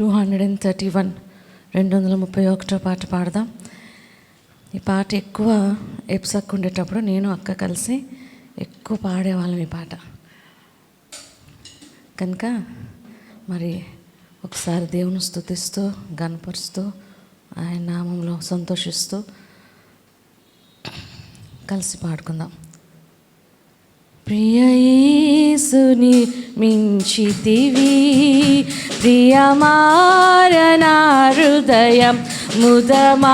231 231 పాట పాడదాం. ఈ పాట ఎక్కువ ఎప్సక్ ఉండేటప్పుడు నేను అక్క కలిసి ఎక్కువ పాడేవాళ్ళం ఈ పాట కనుక మరి ఒకసారి దేవుని స్తుతిస్తూ గణపరుస్తూ ఆయన నామంలో సంతోషిస్తూ కలిసి పాడుకుందాం. ప్రియ యేసుని మించితివి, ప్రియమారనా హృదయం ముదమారవసించునా,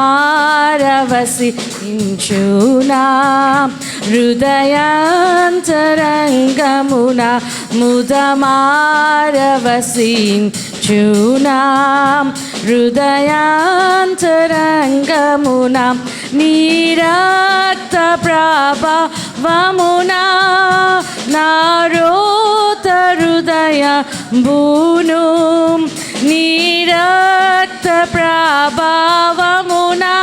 హృదయాంతరంగమున ముదమారవసించునా, హృదయాంతరంగమున నీ రక్త ప్రభావమునా నా రోత హృదయమును, నీ రక్త ప్రభావమునా.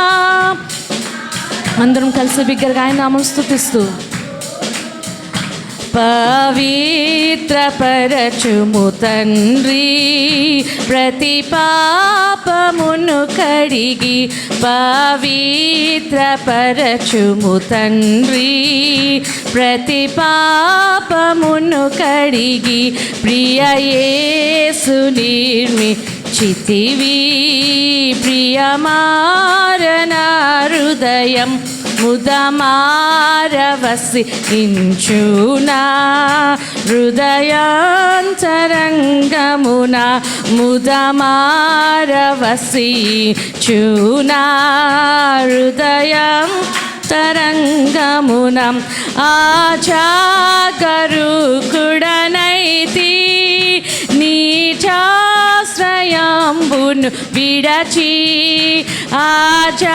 అందరం కలిసి బిగ్గరగా ఆయన నామం స్తుతిస్తూ పవిత్రపరచుము తండ్రి ప్రతి పాపమును కడిగి, పవిత్రపరచుము తండ్రి ప్రతి పాపమును కడిగి, ప్రియ యేసు నిర్మించితివి, ప్రియమారనా హృదయం ముదమారవసించునా, హృదయాంతరంగమున ముదమారవసించునా, హృదయాంతరంగమున ఆజాగరూకుడనైతి నీచాశ్రయంబును విడచి, ఆజాగరూకుడనైతి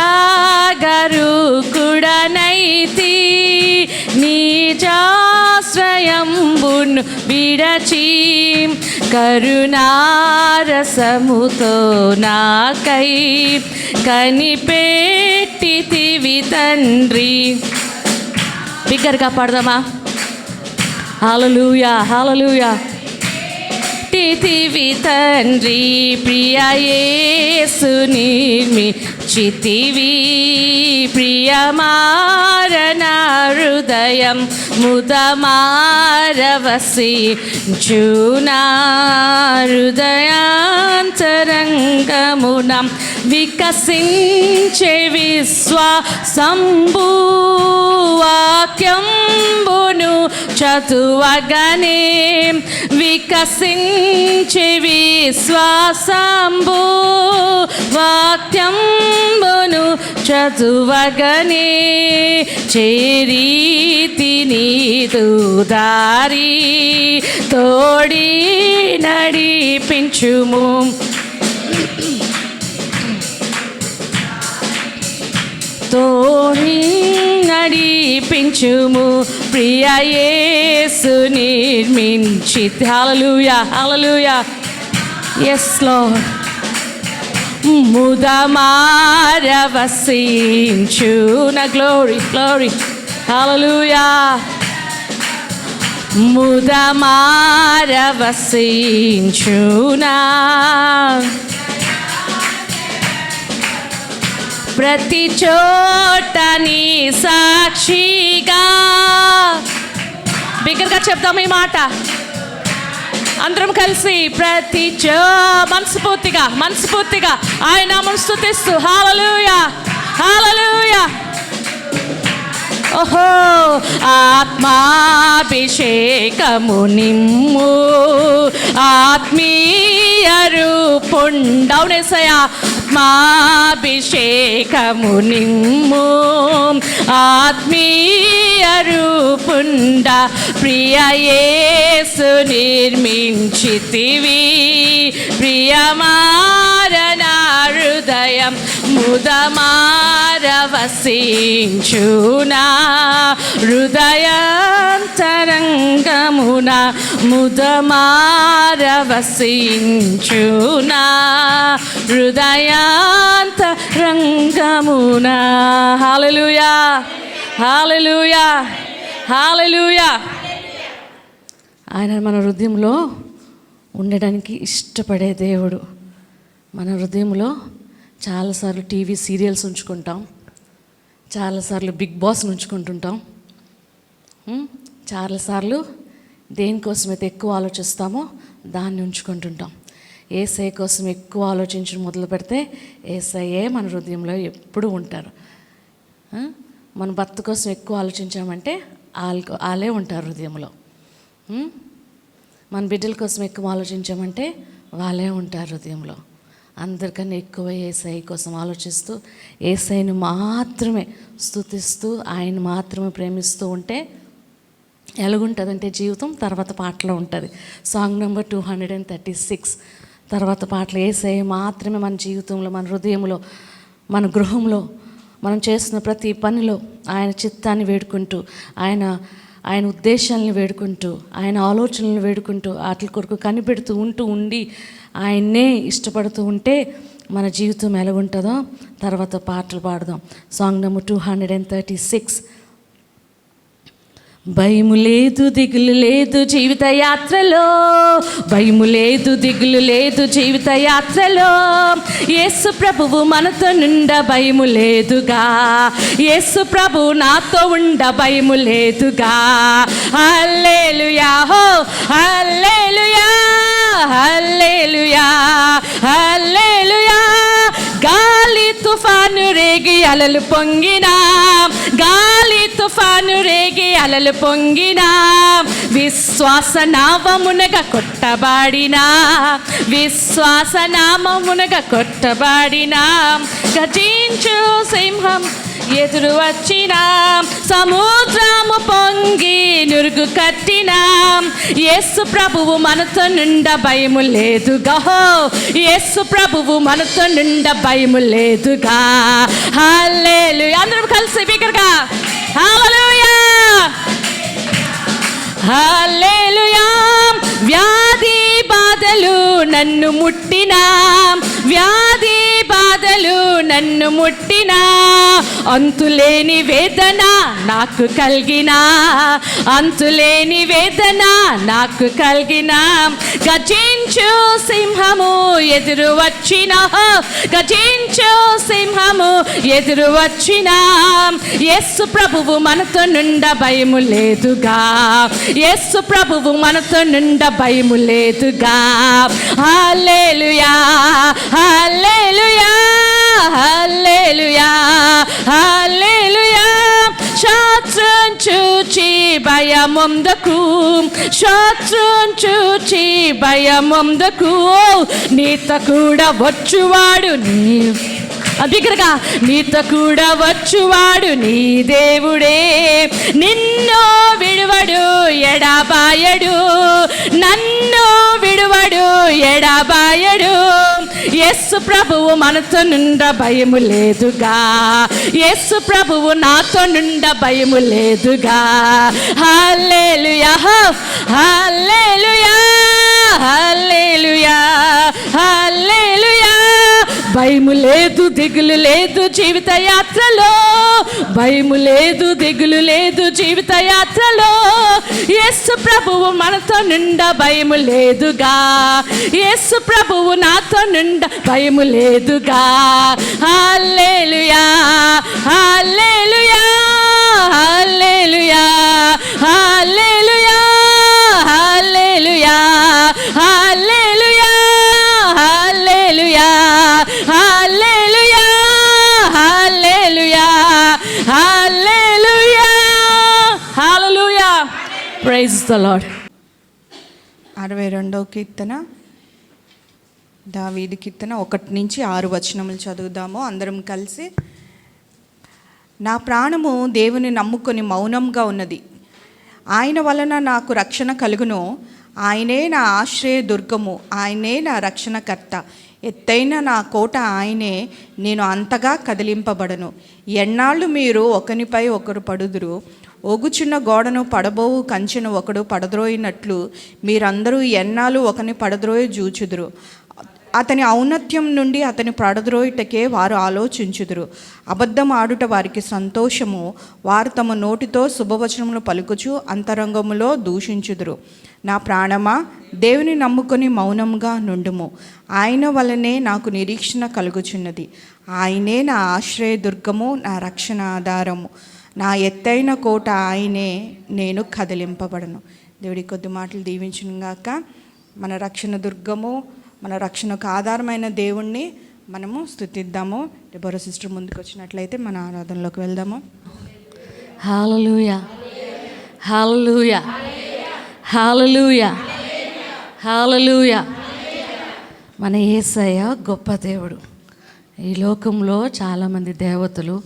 నీచాశ్రయంబును విడచి, కరుణారసముతో నాకై కనిపెట్టితివి తండ్రి. బిగ్గరగా పాడదామా? హల్లెలూయా హల్లెలూయా. టితివి తండ్రి ప్రియ యేసు నిర్మించితివి, ప్రియమారనా హృదయం ముదమారవసించునా, హృదయాంతరంగమున వికసించే విశ్వాసంబు వాక్యంబును చదువగనే, వికసించే విశ్వాసంబు వాక్యంబును చదువగనే, చేరీతి నీదు దారి తోడి నడిపించుము, తోడి నడిపించుము, ప్రియ యేసు నిర్మించితి. Hallelujah hallelujah. Yes Lord. ముదమారవసించునా, గ్లోరీ గ్లోరీ హల్లెలూయా, ముదమారవసించునా, ప్రతి చోట నీ సాక్షిగా. బిగ్గరగా చెప్తాము ఈ మాట అందరం కలిసి, ప్రతి మనస్ఫూర్తిగా మనస్ఫూర్తిగా ఆయన నామం స్తుతిస్తూ హల్లెలూయా హల్లెలూయా. ఓహో ఆత్మాభిషేకము నిమ్ము, ఆత్మీయ రూపుండవునేసయ, ఆత్మాభిషేకము నిమ్ము, ఆత్మీయ రూపుండ, ప్రియ యేసు నిర్మించితివి, ప్రియమారనా హృదయం ముదమారవసించునా, హృదయాంతరంగమున ముదమారవసించునా, హృదయాంతరంగమున. హల్లెలూయా హల్లెలూయా హల్లెలూయా. ఆయన మన హృదయంలో ఉండడానికి ఇష్టపడే దేవుడు. మన హృదయంలో చాలాసార్లు టీవీ సీరియల్స్ ఉంచుకుంటాం, చాలాసార్లు బిగ్ బాస్ని ఉంచుకుంటుంటాం, చాలాసార్లు దేనికోసమైతే ఎక్కువ ఆలోచిస్తామో దాన్ని ఉంచుకుంటుంటాం. యేసయ్య కోసం ఎక్కువ ఆలోచించడం మొదలు పెడితే యేసయ్యే మన హృదయంలో ఎప్పుడూ ఉంటారు. మన భర్త కోసం ఎక్కువ ఆలోచించామంటే వాళ్ళే ఉంటారు హృదయంలో. మన బిడ్డల కోసం ఎక్కువ ఆలోచించామంటే వాళ్ళే ఉంటారు హృదయంలో. అందరికన్నా ఎక్కువ యేసయ్య కోసం ఆలోచిస్తూ యేసయ్యను మాత్రమే స్తుతిస్తూ ఆయన మాత్రమే ప్రేమిస్తూ ఉంటే ఎలాగుంటుందంటే జీవితం తర్వాత పాటలో ఉంటుంది. సాంగ్ నెంబర్ 236 తర్వాత పాటలు యేసయ్య మాత్రమే మన జీవితంలో, మన హృదయంలో, మన గృహంలో, మనం చేస్తున్న ప్రతి పనిలో ఆయన చిత్తాన్ని వేడుకుంటూ, ఆయన ఉద్దేశాలను వేడుకుంటూ, ఆయన ఆలోచనలను వేడుకుంటూ, వాటి కొరకు కనిపెడుతూ ఉండి ఆయన్నే ఇష్టపడుతూ ఉంటే మన జీవితం ఎలాగుంటుందో తర్వాత పాటలు పాడదాం. Song number 236. భయము లేదు దిగులు లేదు జీవిత యాత్రలో, భయము లేదు దిగులు లేదు జీవిత యాత్రలో, యేసు ప్రభువు మనతో నుండ భయము లేదుగా, యేసు ప్రభువు నాతో ఉండ భయము లేదుగా. హల్లెలూయా హో హల్లెలూయా హల్లెలూయా హల్లెలూయా. గాలి తుఫాను రేగి అలలు పొంగినా, గాలి తుఫాను రేగి అలలు పొంగినా, విశ్వాస నామమునగా కొట్టబడినా, విశ్వాస నామమునగా కొట్టబడినా, గర్జించు సింహం ఎదురు వచ్చిన, సముద్రము పొంగి నురుగు కట్టిన, యేసు ప్రభువు మనతో నుండ భయము లేదుగా, యేసు ప్రభువు మనతో నుండ భయము లేదుగా. హల్లెలూయా. అందరం కలిసి బిగ్గరగా హల్లెలూయా హల్లెలూయా. వ్యాధి బాధలు నన్ను ముట్టినా, వ్యాధి బాధలు నన్ను ముట్టినా, అంతులేని వేదన నాకు కలిగిన, అంతులేని వేదన నాకు కలిగిన, గర్జించు సింహము ఎదురు వచ్చిన, గర్జించు సింహము ఎదురు వచ్చిన, యేసు ప్రభువు మనతో నుండ భయము లేదుగా, యేసు ప్రభువు మనతో నుండ భయము లేదుగా. హల్లెలూయా హల్లెలూయా హల్లెలూయా హల్లెలూయా. శత్రువును చూచి భయముందకు, శత్రువును చూచి భయముందకు, నీతో కూడా వచ్చువాడు నీ బిగ్గరగా, నీతో కూడా వచ్చువాడు నీ దేవుడే, నిన్ను విడువడు ఎడబాయడు, నన్ను విడువడు ఎడబాయడు, యేసు ప్రభువు మనతో నుండ భయము లేదుగా, యేసు ప్రభువు నాతో నుండ భయము లేదుగా. హల్లెలూయా హల్లెలూయా హల్లెలూయా హల్లెలూయా. భయము లేదు దిగులు లేదు జీవిత యాత్రలో, భయము లేదు దిగులు లేదు జీవిత యాత్రలో, యేసు ప్రభువు మనతో నుండ భయము లేదుగా, యేసు ప్రభువు నాతో నుండ భయము లేదుగా. Hallelujah hallelujah hallelujah hallelujah hallelujah hallelujah hallelujah hallelujah hallelujah hallelujah hallelujah. Praise the Lord. 62వ కీర్తన, దావీదు కీర్తన 1-6 చదువుదాము అందరం కలిసి. నా ప్రాణము దేవుని నమ్ముకొని మౌనంగా ఉన్నది, ఆయన వలన నాకు రక్షణ కలుగును, ఆయనే నా ఆశ్రయ దుర్గము, ఆయనే నా రక్షణకర్త, ఎత్తైన నా కోట ఆయనే, నేను అంతగా కదిలింపబడను. ఎన్నాళ్ళు మీరు ఒకనిపై ఒకరు పడుదురు, ఓగుచున్న గోడను పడబోవు కంచెను ఒకడు పడద్రోయినట్లు మీరందరూ ఎన్నాళ్ళు ఒకని పడద్రోయ జూచుదురు. అతని ఔన్నత్యం నుండి అతని పడద్రోయుటకే వారు ఆలోచించుదురు. అబద్ధం ఆడుట వారికి సంతోషము, వారు తమ నోటితో శుభవచనములు పలుకుచు అంతరంగములో దూషించుదురు. నా ప్రాణమా, దేవుని నమ్ముకొని మౌనంగా నుండుము. ఆయన వలనే నాకు నిరీక్షణ కలుగుచున్నది. ఆయనే నా ఆశ్రయదుర్గము, నా రక్షణ ఆధారము, నా ఎత్తైన కోట ఆయనే, నేను కదిలింపబడను. దేవుడి కొద్ది మాటలు దీవించును గాక. మన రక్షణ దుర్గము, మన రక్షణకు ఆధారమైన దేవుణ్ణి మనము స్తుతిద్దాము. డెబోరా సిస్టర్ ముందుకు వచ్చినట్లయితే మన ఆరాధనలోకి వెళ్దాము. హల్లెలూయా, హల్లెలూయా, హల్లెలూయా, హల్లెలూయా. మన యేసయ్య గొప్ప దేవుడు. ఈ లోకంలో చాలామంది దేవతలు,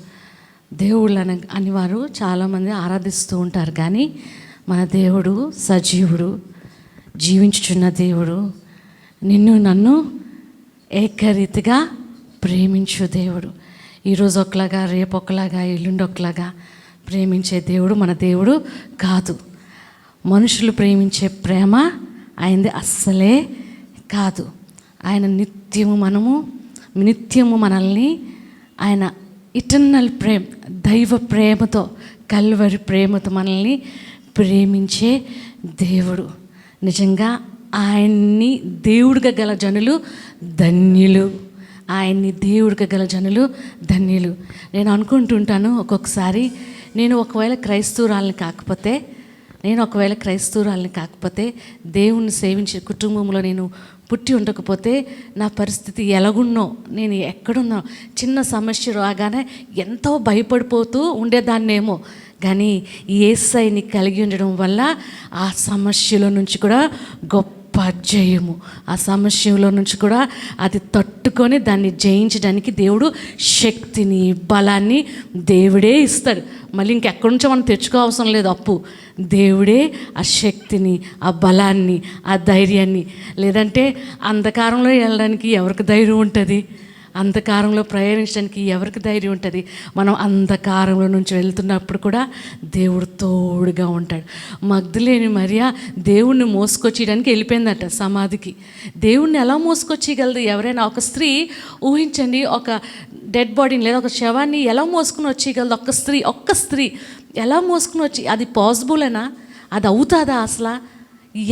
దేవుళ్ళు అని వారు చాలామంది ఆరాధిస్తూ ఉంటారు. కానీ మన దేవుడు సజీవుడు, జీవించుచున్న దేవుడు, నిన్ను నన్ను ఏకరీతిగా ప్రేమించు దేవుడు. ఈరోజు ఒకలాగా, రేపు ఒకలాగా, ఎల్లుండి ఒకలాగా ప్రేమించే దేవుడు మన దేవుడు కాదు. మనుషులు ప్రేమించే ప్రేమ ఆయనది అస్సలే కాదు. ఆయన నిత్యము మనల్ని ఆయన ఇటర్నల్ దైవ ప్రేమతో, కల్వరి ప్రేమతో మనల్ని ప్రేమించే దేవుడు. నిజంగా ఆయన్ని దేవుడిగా గల జనులు ధన్యులు. ఆయన్ని దేవుడిగా గల జనులు ధన్యులు. నేను అనుకుంటుంటాను ఒక్కొక్కసారి, నేను ఒకవేళ క్రైస్తవురాల్ని కాకపోతే దేవుణ్ణి సేవించే కుటుంబంలో నేను పుట్టి ఉండకపోతే నా పరిస్థితి ఎలాగున్నో, నేను ఎక్కడున్నో, చిన్న సమస్య రాగానే ఎంతో భయపడిపోతూ ఉండేదాన్నేమో. కానీ యేసయ్యని కలిగి ఉండడం వల్ల ఆ సమస్యలో నుంచి కూడా గొప్ప జయము, ఆ సమస్యలో నుంచి కూడా అది తట్టుకొని దాన్ని జయించడానికి దేవుడు శక్తిని, బలాన్ని దేవుడే ఇస్తాడు. మళ్ళీ ఇంకెక్కడి నుంచో మనం తెచ్చుకో అవసరం లేదు అప్పు. దేవుడే ఆ శక్తిని, ఆ బలాన్ని, ఆ ధైర్యాన్ని. లేదంటే అంధకారంలో వెళ్ళడానికి ఎవరికి ధైర్యం ఉంటుంది? అంధకారంలో ప్రయాణించడానికి ఎవరికి ధైర్యం ఉంటుంది? మనం అంధకారంలో నుంచి వెళ్తున్నప్పుడు కూడా దేవుడు తోడుగా ఉంటాడు. మగ్దలేని మరియా దేవుణ్ణి మోసుకొచ్చేయడానికి వెళ్ళిపోయిందట సమాధికి. దేవుణ్ణి ఎలా మోసుకొచ్చేయగలదు ఎవరైనా? ఒక స్త్రీ ఊహించండి, ఒక డెడ్ బాడీని లేదా ఒక శవాన్ని ఎలా మోసుకుని వచ్చేయగలదు? ఒక్క స్త్రీ ఎలా మోసుకుని వచ్చి, అది పాసిబులేనా? అది అవుతుందా అసలు?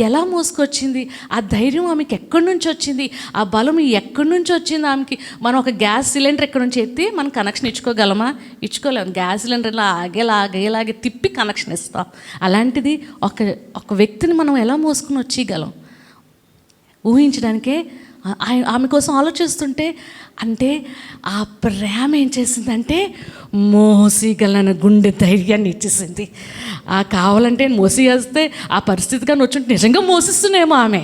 ఎలా మోసుకొచ్చింది? ఆ ధైర్యం ఆమెకి ఎక్కడి నుంచి వచ్చింది? ఆ బలం ఎక్కడి నుంచి వచ్చింది ఆమెకి? మనం ఒక గ్యాస్ సిలిండర్ ఎక్కడి నుంచి ఎత్తి మనం కనెక్షన్ ఇచ్చుకోగలమా? ఇచ్చుకోలేము. గ్యాస్ సిలిండర్లో ఆగేలాగే తిప్పి కనెక్షన్ ఇస్తాం. అలాంటిది ఒక వ్యక్తిని మనం ఎలా మోసుకుని వచ్చేయగలం? ఊహించడానికే ఆమె కోసం ఆలోచిస్తుంటే, అంటే ఆ ప్రేమ ఏం చేసిందంటే మోసిగలన గుండె ధైర్యాన్ని ఇచ్చేసింది. కావాలంటే మోసేస్తే ఆ పరిస్థితి కానీ వచ్చి నిజంగా మోసిస్తున్నామో ఆమె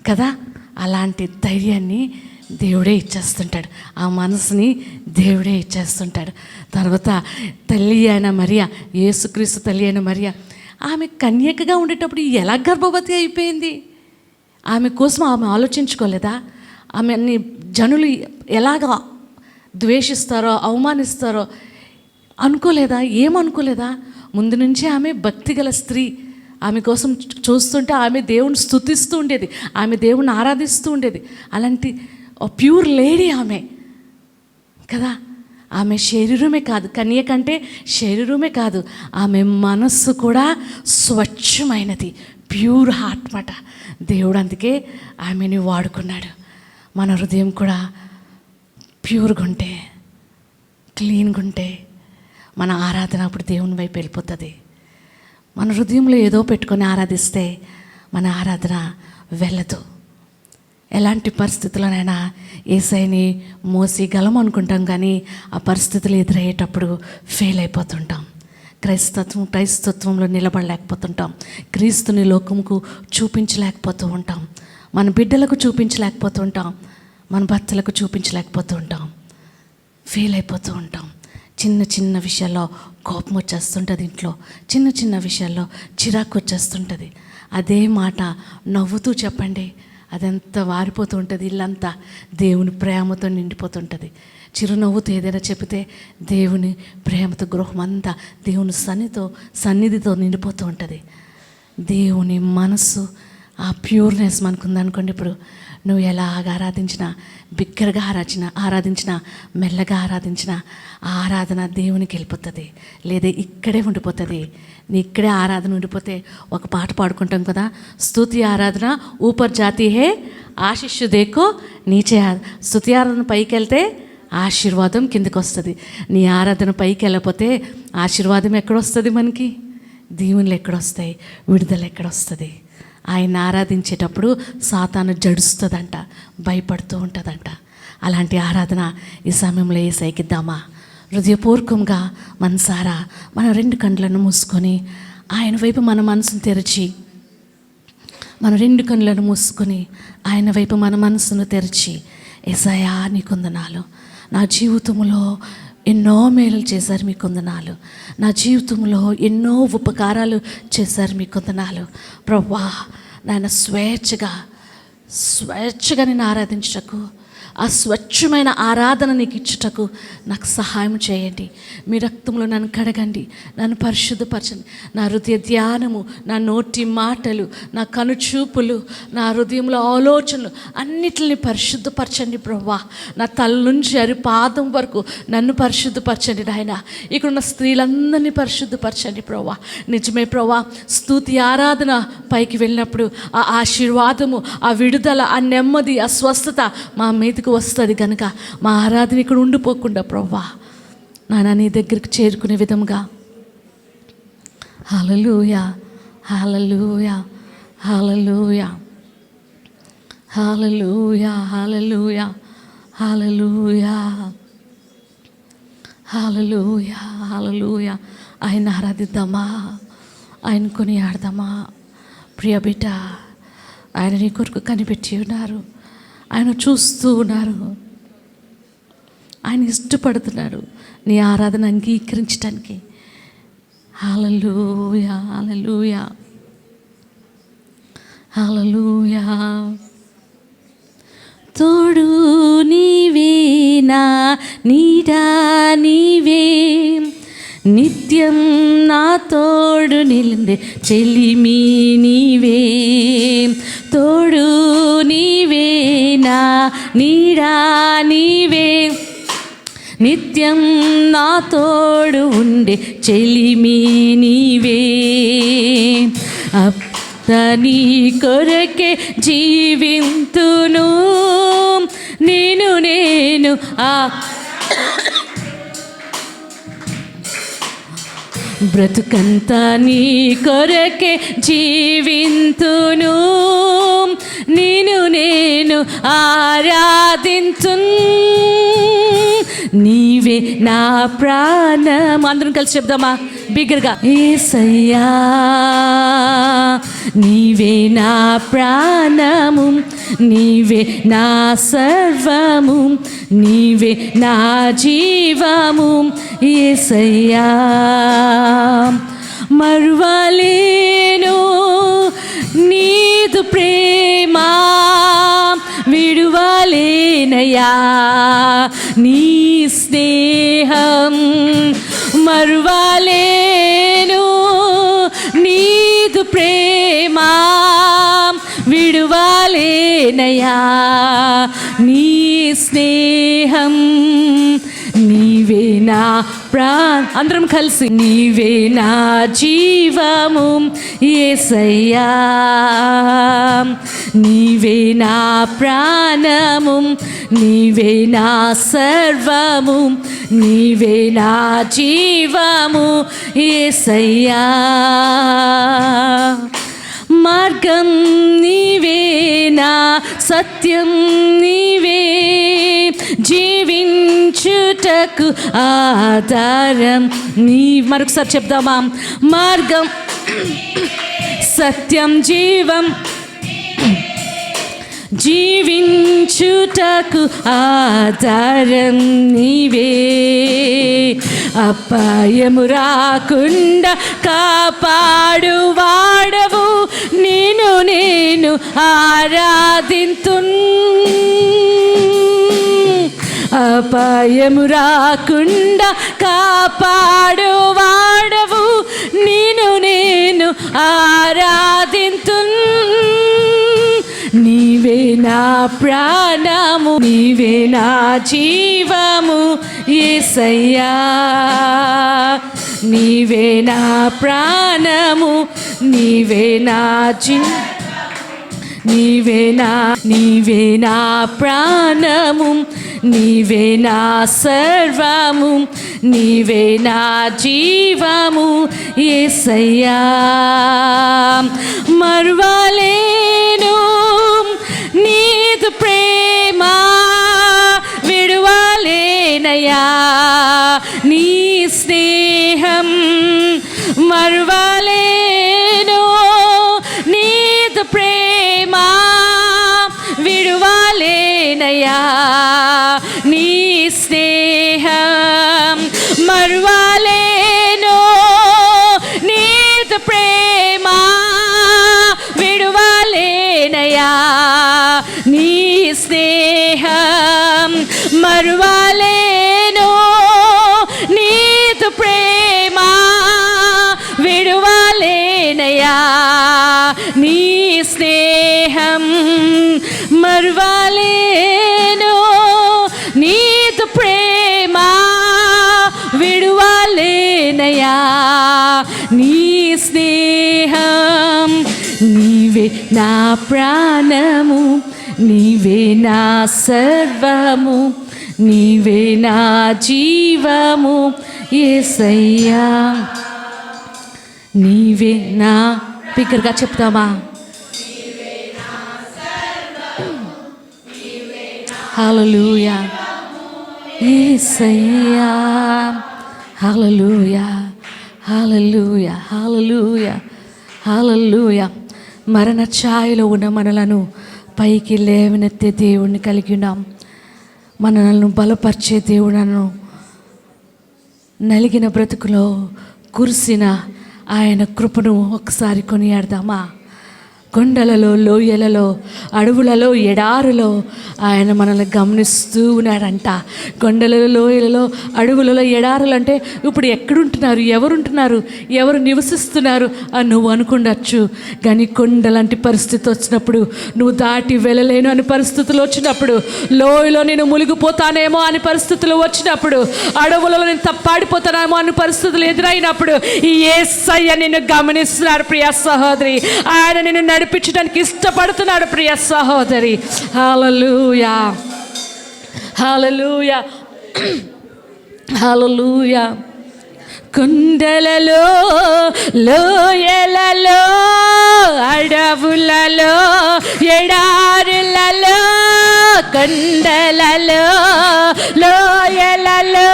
కదా. అలాంటి ధైర్యాన్ని దేవుడే ఇచ్చేస్తుంటాడు, ఆ మనసుని దేవుడే ఇచ్చేస్తుంటాడు. తర్వాత తల్లి అయిన మరియా, యేసుక్రీస్తు తల్లి అయిన మరియా, ఆమె కన్యకగా ఉండేటప్పుడు ఎలా గర్భవతి అయిపోయింది? ఆమె కోసం ఆమె ఆలోచించుకోలేదా? ఆమెని జనులు ఎలాగా ద్వేషిస్తారో, అవమానిస్తారో అనుకోలేదా? ఏమనుకోలేదా? ముందు నుంచే ఆమె భక్తిగల స్త్రీ. ఆమె కోసం చూస్తుంటే ఆమె దేవుని స్తుతిస్తూ ఉండేది, ఆమె దేవుని ఆరాధిస్తూ ఉండేది. అలాంటి ప్యూర్ లేడీ ఆమె కదా. ఆమె శరీరమే కాదు, కన్య కంటే శరీరమే కాదు, ఆమె మనస్సు కూడా స్వచ్ఛమైనది, ప్యూర్ హార్ట్ మాట. దేవుడు అందుకే ఆమెని వాడుకున్నాడు. మన హృదయం కూడా ప్యూర్గా ఉంటే, క్లీన్గా ఉంటే మన ఆరాధన అప్పుడు దేవుని వైపు వెళ్ళిపోతుంది. మన హృదయంలో ఏదో పెట్టుకొని ఆరాధిస్తే మన ఆరాధన వెళ్ళదు. ఎలాంటి పరిస్థితుల్లోనైనా యేసయ్యని మోసిగలం అనుకుంటాం, కానీ ఆ పరిస్థితులు ఎదురయ్యేటప్పుడు ఫెయిల్ అయిపోతుంటాం. క్రైస్తత్వంలో నిలబడలేకపోతుంటాం. క్రీస్తుని లోకముకు చూపించలేకపోతూ ఉంటాం. మన బిడ్డలకు చూపించలేకపోతూ ఉంటాం. మన భర్తలకు చూపించలేకపోతూ ఉంటాం. ఫెయిల్ అయిపోతూ ఉంటాం. చిన్న విషయాల్లో కోపం వచ్చేస్తుంటుంది, ఇంట్లో చిన్న విషయాల్లో చిరాకు వచ్చేస్తుంటుంది. అదే మాట నవ్వుతూ చెప్పండి, అదంతా వారిపోతూ ఉంటుంది. ఇల్లంతా దేవుని ప్రేమతో నిండిపోతుంటుంది. చిరునవ్వుతో ఏదైనా చెబితే దేవుని ప్రేమతో గృహం అంతా దేవుని సన్నిధితో నిండిపోతూ ఉంటుంది. దేవుని మనసు, ఆ ప్యూర్నెస్ మనకుందనుకోండి. ఇప్పుడు నువ్వు ఎలాగ ఆరాధించినా, బిగ్గరగా ఆరాధించినా, మెల్లగా ఆరాధించినా ఆ ఆరాధన దేవునికి వెళ్ళిపోతుంది, లేదా ఇక్కడే ఉండిపోతుంది. నీ ఇక్కడే ఆరాధన ఉండిపోతే ఒక పాట పాడుకుంటాం కదా, స్తుతి ఆరాధన ఊపర్ జాతి హే ఆశిష్ దేకో నీచే. స్తుతి ఆరాధన పైకి వెళ్తే ఆశీర్వాదం కిందకి వస్తుంది. నీ ఆరాధన పైకి వెళ్ళకపోతే ఆశీర్వాదం ఎక్కడొస్తుంది? మనకి దీవెనలు ఎక్కడొస్తాయి? విడుదల ఎక్కడొస్తుంది? ఆయన ఆరాధించేటప్పుడు సాతాను జడుస్తుందంట, భయపడుతూ ఉంటుందంట. అలాంటి ఆరాధన ఈ సమయంలో యేసయ్యకిద్దామా? హృదయపూర్వకంగా మనసారా మన 2 కళ్ళను మూసుకొని ఆయన వైపు మన మనసును తెరిచి, మన 2 కళ్ళను మూసుకొని ఆయన వైపు మన మనసును తెరిచి, యేసయ్యా నీకు వందనాలు, నా జీవితంలో ఎన్నో మేలు చేశారు, మీకు వందనాలు. నా జీవితంలో ఎన్నో ఉపకారాలు చేశారు, మీకు వందనాలు. ప్రభువా నాయన స్వేచ్ఛగా నేను ఆరాధించటకు, ఆ స్వచ్ఛమైన ఆరాధన నీకు ఇచ్చుటకు నాకు సహాయం చేయండి. మీ రక్తంలో నన్ను కడగండి, నన్ను పరిశుద్ధపరచండి. నా హృదయ ధ్యానము, నా నోటి మాటలు, నా కనుచూపులు, నా హృదయంలో ఆలోచనలు అన్నిటిని పరిశుద్ధపరచండి ప్రభువా. నా తల నుంచి పాదం వరకు నన్ను పరిశుద్ధపరచండి నాయన. ఇక్కడున్న స్త్రీలందరినీ పరిశుద్ధపరచండి ప్రభువా. నిజమే ప్రభువా, స్తుతి ఆరాధన పైకి వెళ్ళినప్పుడు ఆ ఆశీర్వాదము, ఆ విడుదల, ఆ నెమ్మది, ఆ స్వస్థత మా మీదకి వస్తుంది. కనుక మా ఆరాధన ఇక్కడ ఉండిపోకుండా ప్రభువా నాన్న నీ దగ్గరికి చేరుకునే విధంగా హల్లెలూయా, hallelujah, hallelujah, hallelujah, hallelujah, hallelujah, hallelujah, హల్లెలూయా. ఆయన ఆరాధిద్దామా, ఆయన కొనియాడదామా? ప్రియ బిడ్డ, ఆయన నీ కొరకు కనిపెట్టి ఉన్నారు, ఆయన చూస్తూ ఉన్నారు, ఆయన ఇష్టపడుతున్నారు నీ ఆరాధన అంగీకరించడానికి. హల్లెలూయా, హల్లెలూయా, హల్లెలూయా. తోడు నీవే, నా నీడా నీవే, నిత్యం నా తోడు నిలిందే చెలిమి నీవే. తోడు నీవే, నా నీడా నీవే, నిత్యం నా తోడు ఉండే చెలిమి నీవే. నీ కొరకే జీవింతును నేను బ్రతుకంతా నీ కొరకే జీవింతును, నేను ఆరాధించున్. నీవే నా ప్రాణం. అందరం కలిసి చెప్దామా బిగ్గరగా? యేసయ్యా నీవే నా ప్రాణము, నీవే నా సర్వము, నీవే నా జీవము. యేసయ్యా మరువలేను నీదు ప్రేమ, విడువలేనయా నీ స్నేహం. మరువలేను నీదు ప్రేమ, విడువలేనయా నీ స్నేహం. నీవే నా అందరం కలిసి నీవే నా జీవము యేసయ్యా, నీవే నా ప్రాణము, నీవే నా సర్వము, నీవే నా జీవము యేసయ్యా. మార్గం నీవే, నా సత్యం నీవే, జీవించుటకు ఆధారం నీ. మరొకసారి చెప్దామా? మార్గం, సత్యం, జీవం, జీవించుటకు ఆధారం నీవే. అపాయము రాకుండా కాపాడు వాడవు, నేను ఆరాధింతున్. అపాయము రాకుండా కాపాడు వాడవు, నేను ఆరాధింతున్. నీ నీవే నా ప్రాణము, నీవే నా జీవము యేసయ్యా. నీవే నా ప్రాణము, నీవే నా నీవే నా ప్రాణము, నీవే నా సర్వము, నీవే నా జీవము యేసయ్యా. మరువలేను నీదు ప్రేమ, విడువలేనయ్యా నీ స్నేహం. మరువలేను నీదు ప్రేమ, విడువలేనయ్యా నీ స్నేహం. మరువలేను నీదు ప్రేమ, విడువలేనయ్యా నీ స్నేహం. మరువలేను నీదు ప్రేమ, విడువలేనయ్యా నీ స్నేహం. మరువలేను నీదు ప్రేమ, విడువలేనయ్యా నీ స్నేహం. నీవే నా ప్రాణము, నీవే నా సర్వము, నీవే నా జీవము యేసయ్యా. నీవే నా, బిగ్గరగా చెప్తామా? హల్లెలూయా యేసయ్యా. హల్లెలూయా హల్లెలూయా హల్లెలూయా హల్లెలూయా. మరణ ఛాయలో ఉన్న మనలను పైకి లేవనెత్తే దేవుడిని కలిగి ఉన్నాం. మనలను బలపరిచే దేవుడను నలిగిన బ్రతుకులో కురిసిన ఆయన కృపను ఒకసారి కొనియాడదామా? కొండలలో, లోయలలో, అడవులలో, ఎడారులో ఆయన మనల్ని గమనిస్తూ ఉన్నాడంట. కొండలలో, లోయలలో, అడవులలో, ఎడారులు అంటే ఇప్పుడు ఎక్కడుంటున్నారు, ఎవరుంటున్నారు, ఎవరు నివసిస్తున్నారు అని నువ్వు అనుకుండొచ్చు. కానీ కొండలాంటి పరిస్థితి వచ్చినప్పుడు, నువ్వు దాటి వెళ్ళలేను అని పరిస్థితులు వచ్చినప్పుడు, లోయలో నేను మునిగిపోతానేమో అని పరిస్థితులు వచ్చినప్పుడు, అడవులలో నేను తప్పాడిపోతానేమో అని పరిస్థితులు ఎదురైనప్పుడు ఈ యేసయ్య నిన్ను గమనిస్తున్నాడు ప్రియ సహోదరి. ఆయన నిన్ను నడిపించడానికి ఇష్టపడుతున్నాడు ప్రియ సహోదరి. హల్లెలూయా హల్లెలూయా హల్లెలూయా. కొండలలో, లోయలలో, అడవులలో, ఎడారులలో, కొండలలో, లోయలలో,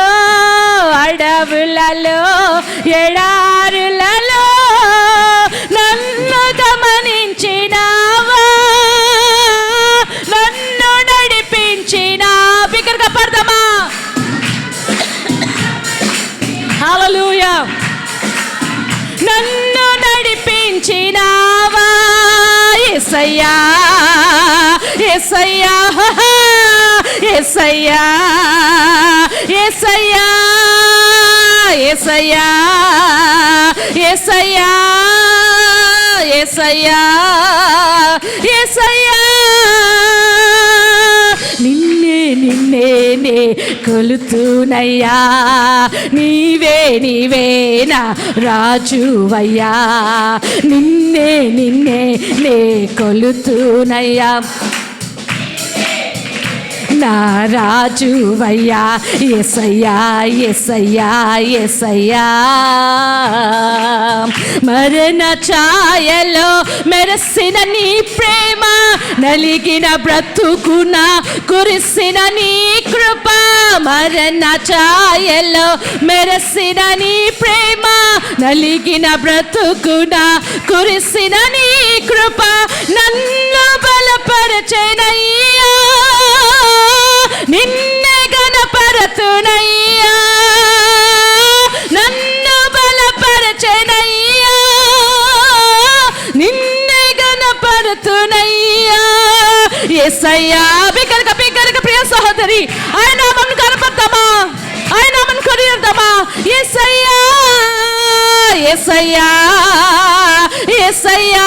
అడవులలో, ఎడారులలో నన్ను గమనించినావా, నన్ను నడిపించినా. బిగ్గరగా పడదామా? హల్లెలూయా. నన్ను నడిపించినావా యేసయ్యా, యేసయ్యా, యేసయ్యా, యేసయ్యా, యేసయ్యా, యేసయ్యా, యేసయ్యా, యేసయ్యా. నిన్నే నిన్నే నే కొలుతునయ్యా, నీవే నీవే నా రాజువయ్యా. నిన్నే నిన్నే నే కొలుతునయ్యా, నా రాజువయ్యా. యేసయ్యా, యేసయ్యా, యేసయ్యా. మరణ ఛాయలో మెరసిన నీ ప్రేమ, నలిగిన బ్రతుకున కురిసిన నీ కృప. మరణ ఛాయలో మెరసిన నీ ప్రేమ, నలిగిన బ్రతుకున కురిసిన నీ కృప. నన్ను బలపరచెనయ్యా, నిన్నే గణపరతునయ్యా. నన్ను బలపరచెనయ్యా, నిన్నే గణపరతునయ్యా. యేసయ్యా. బిగ్గరగా బిగ్గరగా ప్రియ సహోదరి, ఆయన నామమును కనపడతామా? ఆయన నామమును కొనియాడదామా? యేసయ్యా, యేసయ్యా, యేసయ్యా,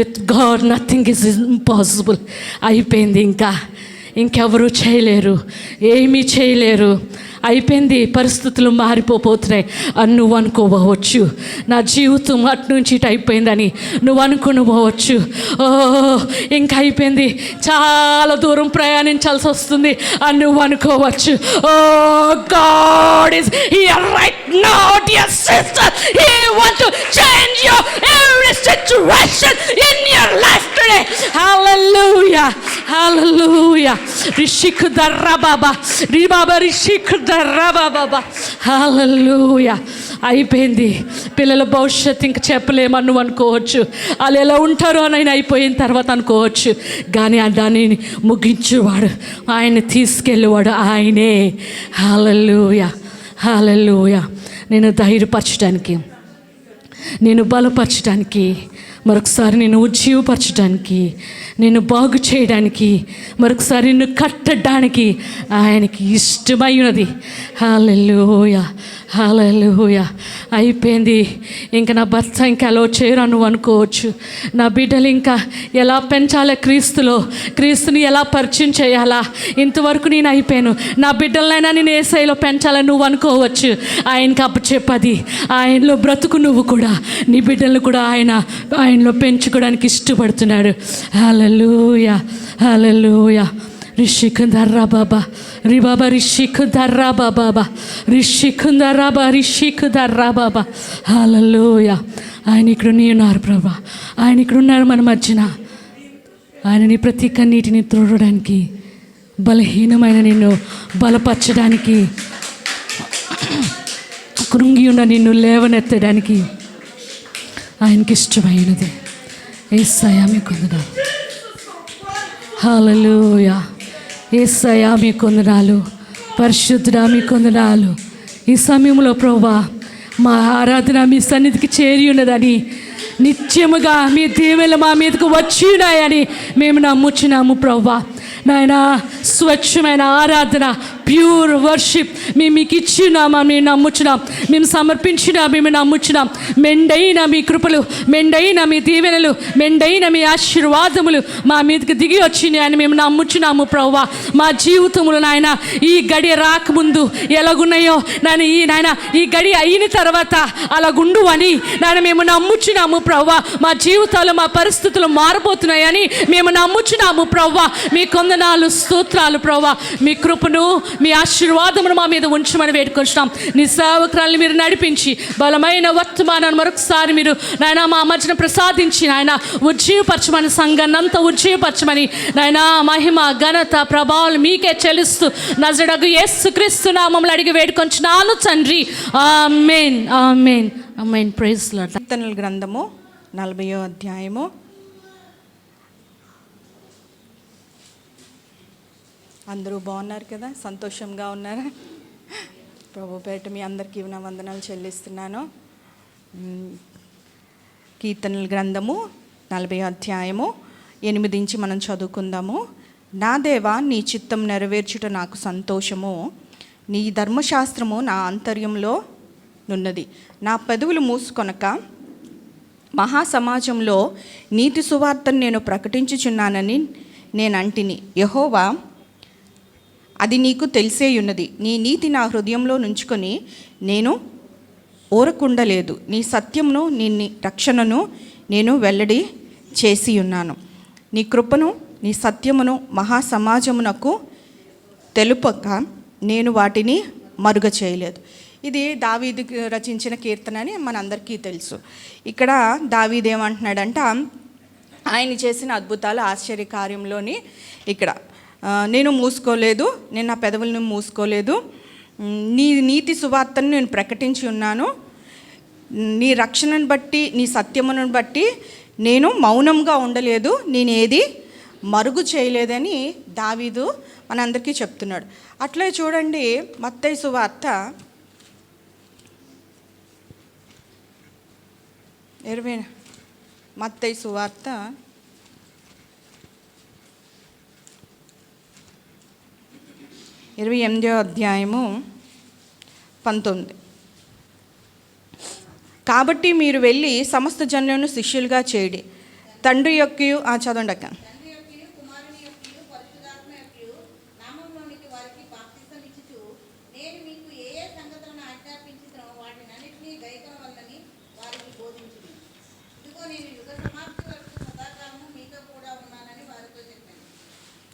with God nothing is impossible. అయిపోయింది, ఇంకెవరూ చేయలేరు, ఏమీ చేయలేరు. అయిపోయింది, పరిస్థితులు మారిపోతున్నాయి అని నువ్వు అనుకోవచ్చు. నా జీవితం అటు నుంచి ఇటు అయిపోయిందని నువ్వు అనుకుని పోవచ్చు. ఓ ఇంకా అయిపోయింది, చాలా దూరం ప్రయాణించాల్సి వస్తుంది అని నువ్వు అనుకోవచ్చు. Oh God is here right now dear sister. He want to change your every situation in your life today. Hallelujah, hallelujah. Rishikudarababa, ribaba rishikudarababa. Hallelujah. అయిపోయింది, పిల్లల భవిష్యత్తు ఇంక చెప్పలేమని నువ్వు అనుకోవచ్చు. వాళ్ళు ఎలా ఉంటారో అని అయిపోయిన తర్వాత అనుకోవచ్చు. కానీ దాన్ని ముగించేవాడు, ఆయన తీసుకెళ్ళేవాడు ఆయనే. హల్లెలూయా, హల్లెలూయా. నేను ధైర్యపరచడానికి, నేను బలపరచడానికి, మరొకసారి నేను ఉజ్జీవపరచడానికి, నేను బాగు చేయడానికి, మరొకసారి నిన్ను కట్టడానికి ఆయనకి ఇష్టమై ఉన్నది. హల్లెలూయా, హల్లెలూయా. అయిపోయింది, ఇంకా నా భర్త ఇంకా ఎలా చేయరా నువ్వు అనుకోవచ్చు. నా బిడ్డలు ఇంకా ఎలా పెంచాలా, క్రీస్తుని ఎలా పరిచయం చేయాలా, ఇంతవరకు నేను అయిపోయాను, నా బిడ్డలనైనా నేను యేసయ్యలో పెంచాలని నువ్వు అనుకోవచ్చు. ఆయనకి అప్పచెప్పది, ఆయనలో బ్రతుకు. నువ్వు కూడా నీ బిడ్డలను కూడా ఆయనలో పెంచుకోవడానికి ఇష్టపడుతున్నాడు. హల్లెలూయా, హల్లెలూయా. రిషికుందర్రా బాబా రిబాబా రిషికుందర్రా బాబా రిషికుందర్రాబా రిషికుందర్రా బాబా. హల్లెలూయా. ఆయన ఇక్కడ ఉన్నారు ప్రభా, ఆయన ఇక్కడ ఉన్నారు మన మధ్యన. ఆయనని ప్రతి కన్నీటిని త్రోడడానికి, బలహీనమైన నిన్ను బలపరచడానికి, కృంగి ఉన్న నిన్ను లేవనెత్తడానికి ఆయనకి ఇష్టమైనది. యేసయ్యా మీకు వందనాలు. హల్లెలూయా. యేసయ్యా మీకు వందనాలు. పరిశుద్ధుడా మీకు వందనాలు. ఈ సమయంలో ప్రభువా మా ఆరాధన మీ సన్నిధికి చేరి ఉన్నదని, నిత్యముగా మీ దీవెనలు మా మీదకు వచ్చి ఉన్నాయని మేము నమ్ముచున్నాము ప్రభువా. నాయనా, స్వచ్ఛమైన ఆరాధన, ప్యూర్ వర్షిప్ మేము మీకు ఇచ్చినామా, మేము నమ్ముచున్నాం, మేము సమర్పించినా మేము నమ్ముచున్నాం. మెండైన మీ కృపలు, మెండైన మీ దీవెనలు, మెండైన మీ ఆశీర్వాదములు మా మీదకి దిగి వచ్చినాయి అని మేము నమ్ముచున్నాము ప్రభువా. మా జీవితములు నాయన ఈ గడి రాకముందు ఎలాగున్నాయో నాయన ఈ గడి అయిన తర్వాత అలాగుండు అని నాయన మేము నమ్ముచున్నాము ప్రభువా. మా జీవితాలు, మా పరిస్థితులు మారబోతున్నాయని మేము నమ్ముచున్నాము ప్రభువా. మీ కొందనాలు, స్తోత్రాలు ప్రభువా. మీ కృపను, మీ ఆశీర్వాదమును మా మీద ఉంచమని వేడుకొంచున్నాం. నీ సేవకురాల్ని మీరు నడిపించి బలమైన వర్తమానాన్ని మరొకసారి మీరు నాయన మా మధ్యన ప్రసాదించి నాయన ఉజ్జీవపరచమని, సంఘాన్ని అంతా ఉజ్జీవపరచమని నాయన మహిమ, ఘనత, ప్రభావాలు మీకే చెల్లిస్తూ నజరేయుడగు యేసుక్రీస్తు నామములో అడిగి వేడుకొంచున్నాను తండ్రి. Amen, amen, amen. Praise Lord. కీర్తనల గ్రంథము 40వ అధ్యాయము. అందరూ బాగున్నారు కదా, సంతోషంగా ఉన్నారా? ప్రభు పేట మీ అందరికీ నా వందనాలు చెల్లిస్తున్నాను. కీర్తనల గ్రంథము 40వ అధ్యాయము 8 నుంచి మనం చదువుకుందాము. నా దేవా, నీ చిత్తం నెరవేర్చుట నాకు సంతోషము, నీ ధర్మశాస్త్రము నా ఆంతర్యంలో నున్నది. నా పెదవులు మూసుకొనక మహాసమాజంలో నీతి సువార్తను నేను ప్రకటించుచున్నానని నేను అంటిని. యెహోవా, అది నీకు తెలిసేయున్నది. నీ నీతి నా హృదయంలో నుంచుకొని నేను ఊరకుండలేదు. నీ సత్యమును, నీ రక్షణను నేను వెల్లడి చేసి ఉన్నాను. నీ కృపను, నీ సత్యమును మహాసమాజమునకు తెలుపక నేను వాటిని మరుగ చేయలేదు. ఇది దావీదు రచించిన కీర్తన అని మనందరికీ తెలుసు. ఇక్కడ దావీదు ఏమంటున్నాడంట, ఆయన చేసిన అద్భుతాలు, ఆశ్చర్య కార్యంలోని ఇక్కడ నేను మూసుకోలేదు, నేను నా పెదవులను మూసుకోలేదు, నీ నీతి సువార్తను నేను ప్రకటించి ఉన్నాను, నీ రక్షణను బట్టి, నీ సత్యమును బట్టి నేను మౌనంగా ఉండలేదు, నేనేది మరుగు చేయలేదని దావీదు మనందరికీ చెప్తున్నాడు. అట్లే చూడండి, మత్తయి సువార్త 28వ అధ్యాయము 19. కాబట్టి మీరు వెళ్ళి సమస్త జనులను శిష్యులుగా చేయండి, తండ్రి యొక్క చదవండి అక్క.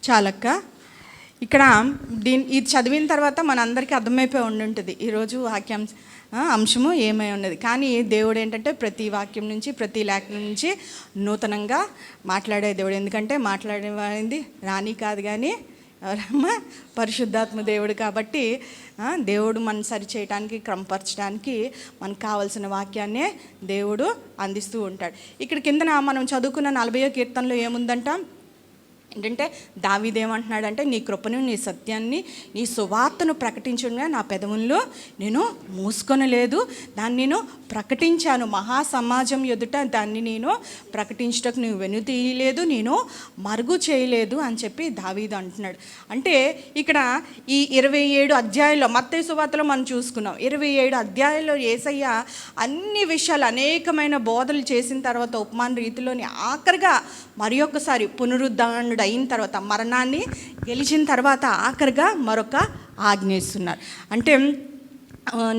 చాలక్క. ఇక్కడ ఇది చదివిన తర్వాత మనందరికీ అర్థమైపోయి ఉంటుంది ఈరోజు అంశము ఏమై ఉన్నది. కానీ దేవుడు ఏంటంటే ప్రతి వాక్యం నుంచి, ప్రతి లేఖనం నుంచి నూతనంగా మాట్లాడే దేవుడు. ఎందుకంటే మాట్లాడేది రాణి కాదు కానీ ఎవరమ్మా, పరిశుద్ధాత్మ దేవుడు. కాబట్టి దేవుడు మనం సరి చేయడానికి, క్రమపరచడానికి మనకు కావాల్సిన వాక్యాన్నే దేవుడు అందిస్తూ ఉంటాడు. ఇక్కడ కిందన మనం చదువుకున్న 40వ కీర్తనలో ఏముందంట ఏంటంటే, దావీదేమంటున్నాడంటే, నీ కృపను, నీ సత్యాన్ని, నీ సువార్తను ప్రకటించగా నా పెదవుల్లో నేను మూసుకొనలేదు, దాన్ని నేను ప్రకటించాను. మహాసమాజం ఎదుట దాన్ని నేను ప్రకటించటకు నువ్వు వెనుతీయలేదు, నేను మరుగు చేయలేదు అని చెప్పి దావీదు అంటున్నాడు. అంటే ఇక్కడ ఈ 27 అధ్యాయాల్లో, మత్తయి సువార్తలో మనం చూసుకున్నాం, 27 అధ్యాయాల్లో యేసయ్య అన్ని విషయాలు, అనేకమైన బోధలు చేసిన తర్వాత ఉపమాన రీతిలోని ఆఖరిగా మరి ఒక్కసారి పునరుద్ధరణుడు అయిన తర్వాత, మరణాన్ని గెలిచిన తర్వాత ఆఖరిగా మరొక ఆజ్ఞ ఇస్తున్నారు. అంటే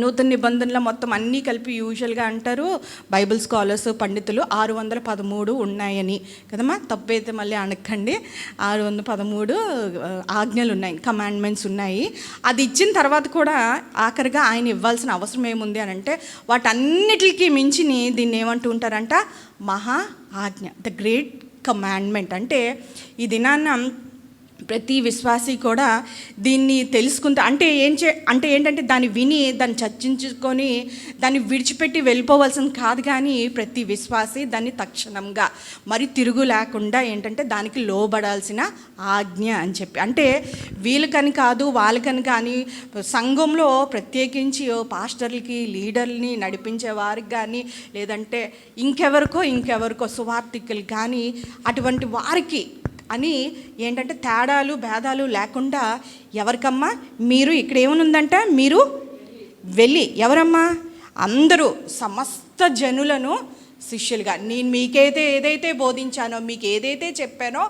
నూతన నిబంధనలో మొత్తం అన్నీ కలిపి యూజువల్గా అంటారు బైబిల్ స్కాలర్స్, పండితులు 613 ఉన్నాయని కదమ్మా. తప్పైతే మళ్ళీ అనకండి. 613 ఆజ్ఞలు ఉన్నాయి, కమాండ్మెంట్స్ ఉన్నాయి. అది ఇచ్చిన తర్వాత కూడా ఆఖరిగా ఆయన ఇవ్వాల్సిన అవసరం ఏముంది అని అంటే, వాటన్నిటికీ మించిని దీన్ని ఏమంటూ ఉంటారంట, మహా ఆజ్ఞ, ద గ్రేట్ కమాండ్మెంట్. అంటే ఈ దినాన్న ప్రతి విశ్వాసి కూడా దీన్ని తెలుసుకుంటా, అంటే ఏంటంటే దాన్ని విని, దాన్ని చర్చించుకొని, దాన్ని విడిచిపెట్టి వెళ్ళిపోవాల్సింది కాదు. కానీ ప్రతి విశ్వాసి దాన్ని తక్షణంగా మరి తిరుగు లేకుండా ఏంటంటే దానికి లోబడాల్సిన ఆజ్ఞ అని చెప్పి. అంటే వీళ్ళకని కాదు, వాళ్ళకని కానీ, సంఘంలో ప్రత్యేకించి పాస్టర్లకి, లీడర్ని నడిపించే వారికి కానీ, లేదంటే ఇంకెవరికో సువార్థికులు కానీ, అటువంటి వారికి అని ఏంటంటే తేడాలు భేదాలు లేకుండా, ఎవరికమ్మా మీరు ఇక్కడ ఏమనుందంట, మీరు వెళ్ళి, ఎవరమ్మా, అందరూ సమస్త జనులను శిష్యులుగా, నేను మీకైతే ఏదైతే బోధించానో, మీకు ఏదైతే చెప్పానో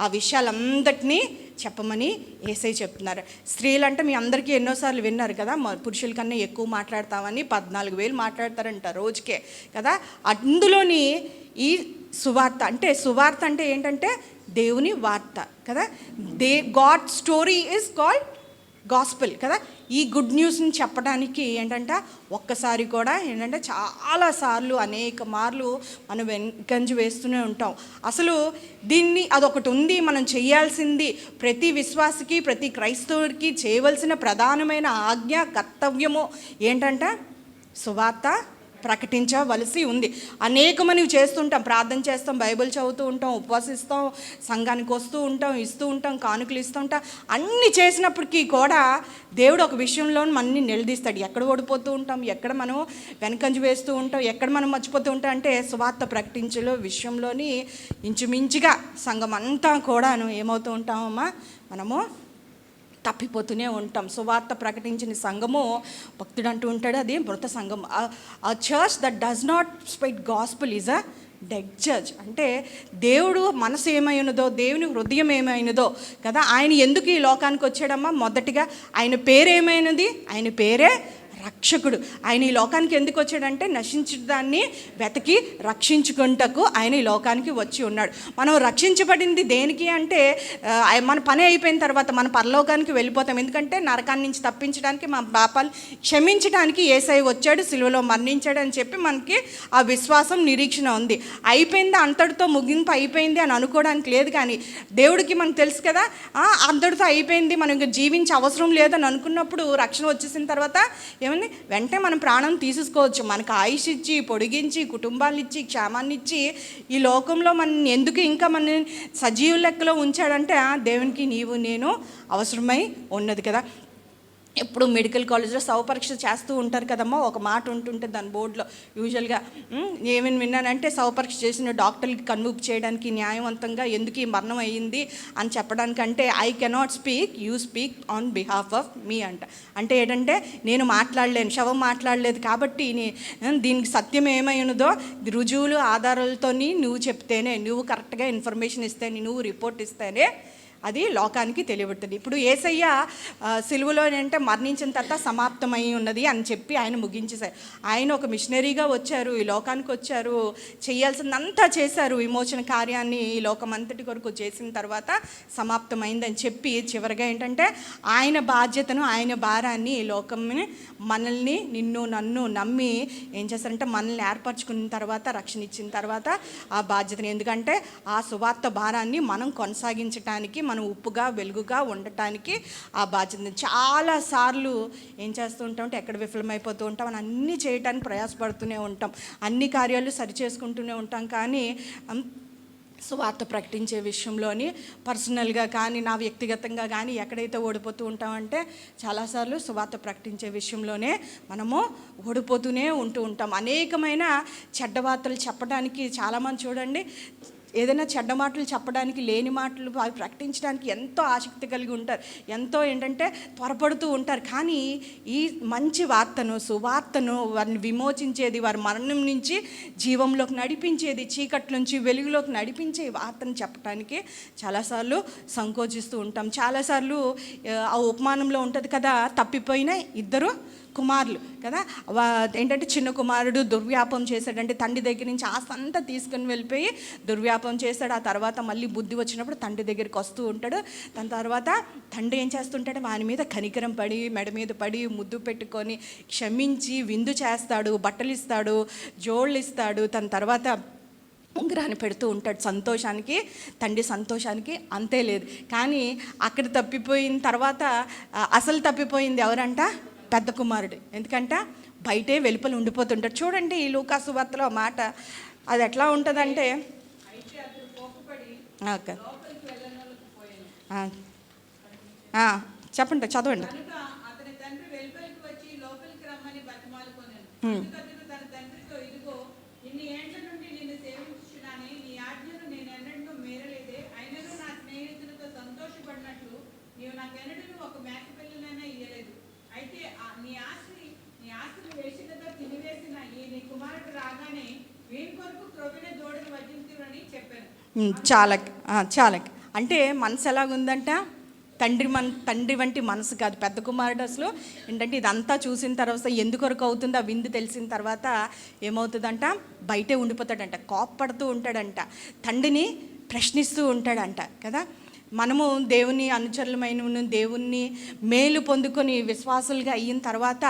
ఆ విషయాలందరినీ చెప్పమని యేసయ్య చెప్తున్నారు. స్త్రీలంటే మీ అందరికీ ఎన్నోసార్లు విన్నారు కదా, పురుషుల కన్నా ఎక్కువ మాట్లాడతామని, 14,000 మాట్లాడతారంట రోజుకే కదా. అందులోని ఈ సువార్త అంటే ఏంటంటే దేవుని వార్త కదా. God story is called gospel కదా. ఈ గుడ్ న్యూస్ని చెప్పడానికి ఏంటంటే ఒక్కసారి కూడా ఏంటంటే చాలాసార్లు, అనేక మార్లు మనం వెనుకంజ వేస్తూనే ఉంటాం. అసలు దీన్ని అదొకటి ఉంది, మనం చేయాల్సింది, ప్రతి విశ్వాసికి, ప్రతి క్రైస్తవుడికి చేయవలసిన ప్రధానమైన ఆజ్ఞ, కర్తవ్యము ఏంటంటే సువార్త ప్రకటించవలసి ఉంది. అనేకమని చేస్తుంటాం, ప్రార్థన చేస్తాం, బైబిల్ చదువుతూ ఉంటాం, ఉపవాసిస్తాం, సంఘానికి వస్తూ ఉంటాం, ఇస్తూ ఉంటాం, కానుకలు ఇస్తూ ఉంటాం. అన్నీ చేసినప్పటికీ కూడా దేవుడు ఒక విషయంలో మనల్ని నిలదీస్తాడు. ఎక్కడ ఓడిపోతూ ఉంటాం, ఎక్కడ మనం వెనకంజ వేస్తూ ఉంటాం, ఎక్కడ మనం మర్చిపోతూ ఉంటాం అంటే సువార్త ప్రకటించే విషయంలోని ఇంచుమించుగా సంఘం అంతా కూడాను ఏమవుతూ ఉంటామమ్మా, మనము తప్పిపోతూనే ఉంటాం. సువార్త ప్రకటించిన సంఘము, భక్తుడు అంటూ ఉంటాడు, అది మృత సంఘం. ఆ church that does not spread gospel is a dead church. అంటే దేవుడు మనసు ఏమైనదో, దేవుని హృదయం ఏమైనదో కదా. ఆయన ఎందుకు ఈ లోకానికి వచ్చాడమ్మా, మొదటిగా ఆయన పేరేమైనది, ఆయన పేరే రక్షకుడు. ఆయన ఈ లోకానికి ఎందుకు వచ్చాడంటే నశించిన దాన్ని వెతికి రక్షించుకుంటకు ఆయన ఈ లోకానికి వచ్చి ఉన్నాడు. మనం రక్షించబడింది దేనికి అంటే, మన పని అయిపోయిన తర్వాత మన పరలోకానికి వెళ్ళిపోతాం. ఎందుకంటే నరకాన్ని నుంచి తప్పించడానికి, మన పాపాలు క్షమించడానికి యేసయ్య వచ్చాడు, సిలువలో మరణించాడు అని చెప్పి మనకి ఆ విశ్వాసం, నిరీక్షణ ఉంది. అయిపోయింది, అంతటితో ముగింపు అయిపోయింది అని అనుకోవడానికి లేదు. కానీ దేవుడికి మనకు తెలుసు కదా, అంతటితో అయిపోయింది, మనం ఇంకా జీవించే అవసరం లేదని అనుకున్నప్పుడు రక్షణ వచ్చేసిన తర్వాత వెంటనే మనం ప్రాణం తీసేసుకోవచ్చు. మనకు ఆయుష్ ఇచ్చి, పొడిగించి, కుటుంబాన్ని ఇచ్చి, క్షేమాన్ని ఇచ్చి ఈ లోకంలో మన ఎందుకు ఇంకా మన సజీవ లెక్కలో ఉంచాడంటే దేవునికి నీవు నేను అవసరమై ఉన్నది కదా. ఎప్పుడు మెడికల్ కాలేజ్లో శవపరీక్ష చేస్తూ ఉంటారు కదమ్మా, ఒక మాట ఉంటుంటే దాని బోర్డులో యూజువల్గా ఏమేమి విన్నానంటే శవపరీక్ష చేసిన డాక్టర్కి కన్విప్ చేయడానికి న్యాయవంతంగా ఎందుకు ఈ మరణం అయ్యింది అని చెప్పడానికంటే I cannot speak, you speak on behalf of me అంటే ఏంటంటే నేను మాట్లాడలేను, శవం మాట్లాడలేదు కాబట్టి దీనికి సత్యం ఏమై ఉన్నదో రుజువులు ఆధారాలతోని నువ్వు చెప్తేనే, నువ్వు కరెక్ట్గా ఇన్ఫర్మేషన్ ఇస్తేనే, నువ్వు రిపోర్ట్ ఇస్తేనే అది లోకానికి తెలియబడుతుంది. ఇప్పుడు యేసయ్య సిలువలో అంటే మరణించిన తర్వాత సమాప్తమై ఉన్నది అని చెప్పి ఆయన ముగించేశారు. ఆయన ఒక మిషనరీగా వచ్చారు, ఈ లోకానికి వచ్చారు, చేయాల్సిందంతా చేశారు, విమోచన కార్యాన్ని ఈ లోకమంతటి కొరకు చేసిన తర్వాత సమాప్తమైందని చెప్పి చివరిగా ఏంటంటే ఆయన బాధ్యతను, ఆయన భారాన్ని ఈ లోకంని మనల్ని, నిన్ను నన్ను నమ్మి ఏం చేస్తారంటే మనల్ని ఏర్పరచుకున్న తర్వాత, రక్షణ ఇచ్చిన తర్వాత ఆ బాధ్యతను, ఎందుకంటే ఆ సువార్త భారాన్ని మనం కొనసాగించడానికి, మనం ఉప్పుగా వెలుగుగా ఉండటానికి ఆ బాధ్యత. చాలాసార్లు ఏం చేస్తూ ఉంటామంటే ఎక్కడ విఫలమైపోతూ ఉంటాం, అని అన్నీ చేయటానికి ప్రయాసపడుతూనే ఉంటాం, అన్ని కార్యాలు సరిచేసుకుంటూనే ఉంటాం. కానీ సువార్త ప్రకటించే విషయంలోని పర్సనల్గా కానీ నా వ్యక్తిగతంగా కానీ ఎక్కడైతే ఓడిపోతూ ఉంటామంటే చాలాసార్లు సువార్త ప్రకటించే విషయంలోనే మనము ఓడిపోతూనే ఉంటాం. అనేకమైన చెడ్డ వార్తలు చెప్పడానికి చాలామంది చూడండి, ఏదైనా చెడ్డ మాటలు చెప్పడానికి, లేని మాటలు అవి ప్రకటించడానికి ఎంతో ఆసక్తి కలిగి ఉంటారు, ఎంతో ఏంటంటే త్వరపడుతూ ఉంటారు. కానీ ఈ మంచి వార్తను, సువార్తను, వారిని విమోచించేది, వారి మరణం నుంచి జీవంలోకి నడిపించేది, చీకటి నుంచి వెలుగులోకి నడిపించే వార్తను చెప్పడానికి చాలాసార్లు సంకోచిస్తూ ఉంటాం. చాలాసార్లు ఆ ఉపమానంలో ఉంటుంది కదా, తప్పిపోయిన ఇద్దరు కుమారులు కదా, ఏంటంటే చిన్న కుమారుడు దుర్వ్యాపం చేశాడంటే తండ్రి దగ్గర నుంచి ఆస్తి అంతా తీసుకుని వెళ్ళిపోయి దుర్వ్యాపం చేశాడు. ఆ తర్వాత మళ్ళీ బుద్ధి వచ్చినప్పుడు తండ్రి దగ్గరికి వస్తూ ఉంటాడు. దాని తర్వాత తండ్రి ఏం చేస్తుంటాడు, వాని మీద కనికరం పడి, మెడ మీద పడి, ముద్దు పెట్టుకొని క్షమించి విందు చేస్తాడు, బట్టలు ఇస్తాడు, జోళ్ళు ఇస్తాడు. తన తర్వాత ఉంగరాన్ని పెడుతూ ఉంటాడు. సంతోషానికి, తండ్రి సంతోషానికి అంతే లేదు. కానీ అక్కడ తప్పిపోయిన తర్వాత అసలు తప్పిపోయింది ఎవరంట, పెద్ద కుమారుడు. ఎందుకంటే బయటే వెలుపల ఉండిపోతుంటాడు. చూడండి ఈ లూకా సువార్తలో మాట, అది ఎట్లా ఉంటుందంటే చెప్పండి, చదవండి. చాలా అంటే మనసు ఎలాగుందంట, తండ్రి వంటి మనసు కాదు పెద్ద కుమారుడు. అసలు ఏంటంటే ఇదంతా చూసిన తర్వాత ఎందుకొరకు అవుతుందో ఆ విందు తెలిసిన తర్వాత ఏమవుతుందంట, బయటే ఉండిపోతాడంట, కోప్పడుతూ ఉంటాడంట, తండ్రిని ప్రశ్నిస్తూ ఉంటాడంట కదా. మనము దేవుని అనుచరులమైన, దేవుణ్ణి మేలు పొందుకొని విశ్వాసులుగా అయిన తర్వాత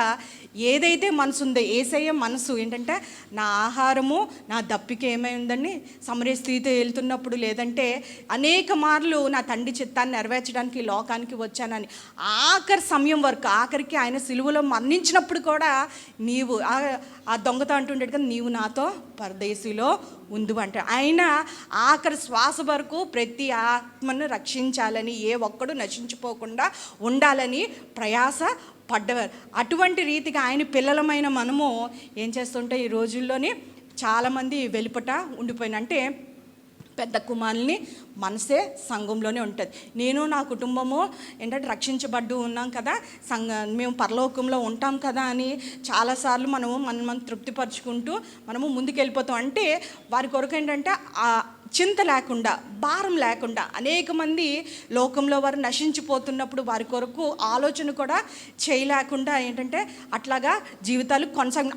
ఏదైతే మనసు ఉందో, యేసయ్య మనసు ఏంటంటే నా ఆహారము నా దప్పిక ఏమైందని సమరయ స్థితితో వెళ్తున్నప్పుడు, లేదంటే అనేక మార్లు నా తండ్రి చిత్తాన్ని నెరవేర్చడానికి లోకానికి వచ్చానని ఆఖరి సమయం వరకు, ఆఖరికి ఆయన సిలువలో మరణించినప్పుడు కూడా నీవు ఆ దొంగతో అంటుంటాడు కదా, నీవు నాతో పరదేశిలో ఉండు అంటే ఆయన ఆఖరి శ్వాస వరకు ప్రతి ఆత్మను రక్షించాలని, ఏ ఒక్కడు నశించిపోకుండా ఉండాలని ప్రయాస పడ్డవారు. అటువంటి రీతిగా ఆయన పిల్లలమైన మనము ఏం చేస్తుంటే ఈ రోజుల్లోని చాలామంది వెలుపట ఉండిపోయిన, అంటే పెద్ద కుమారుని మనసే సంఘంలోనే ఉంటుంది. నేను నా కుటుంబము ఏంటంటే రక్షించబడ్డు ఉన్నాం కదా, మేము పరలోకంలో ఉంటాం కదా అని చాలాసార్లు మనం తృప్తిపరుచుకుంటూ మనము ముందుకు వెళ్ళిపోతాం. అంటే వారి కొరకు ఏంటంటే చింత లేకుండా, భారం లేకుండా, అనేక మంది లోకంలో వారు నశించిపోతున్నప్పుడు వారి కొరకు ఆలోచన కూడా చేయలేకుండా ఏంటంటే అట్లాగా జీవితాలు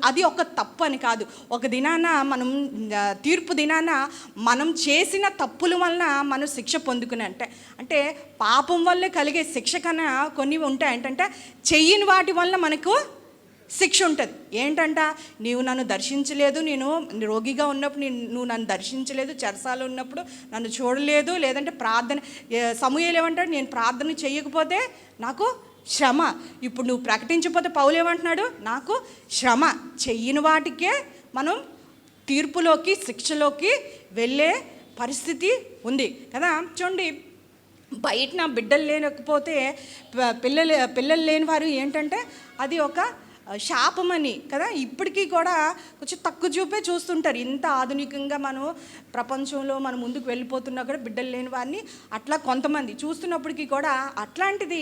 అది ఒక తప్పు అని కాదు. ఒక దినాన మనం తీర్పు దినాన మనం చేసిన తప్పుల వలన మనం శిక్ష పొందుకునే అంటే పాపం వల్లే కలిగే శిక్ష కన్నా కొన్ని ఉంటాయి. ఏంటంటే చెయ్యని వాటి వల్ల మనకు శిక్ష ఉంటుంది. ఏంటంట, నీవు నన్ను దర్శించలేదు, నేను రోగిగా ఉన్నప్పుడు నువ్వు నన్ను దర్శించలేదు, చెరసాలు ఉన్నప్పుడు నన్ను చూడలేదు, లేదంటే ప్రార్థన, సమూయేలు ఏమంటాడు, నేను ప్రార్థన చేయకపోతే నాకు శ్రమ. ఇప్పుడు నువ్వు ప్రకటించకపోతే పౌలు ఏమంటున్నాడు, నాకు శ్రమ. చెయ్యని వాటికే మనం తీర్పులోకి, శిక్షలోకి వెళ్ళే పరిస్థితి ఉంది కదా. చూడండి బయట బిడ్డలు లేకపోతే పిల్లలు లేని వారు ఏంటంటే అది ఒక శాపమని కదా. ఇప్పటికీ కూడా కొంచెం తక్కువ చూపే చూస్తుంటారు. ఇంత ఆధునికంగా మనం ప్రపంచంలో మనం ముందుకు వెళ్ళిపోతున్నా కూడా బిడ్డలు లేని వారిని అట్లా కొంతమంది చూస్తున్నప్పటికీ కూడా అట్లాంటిది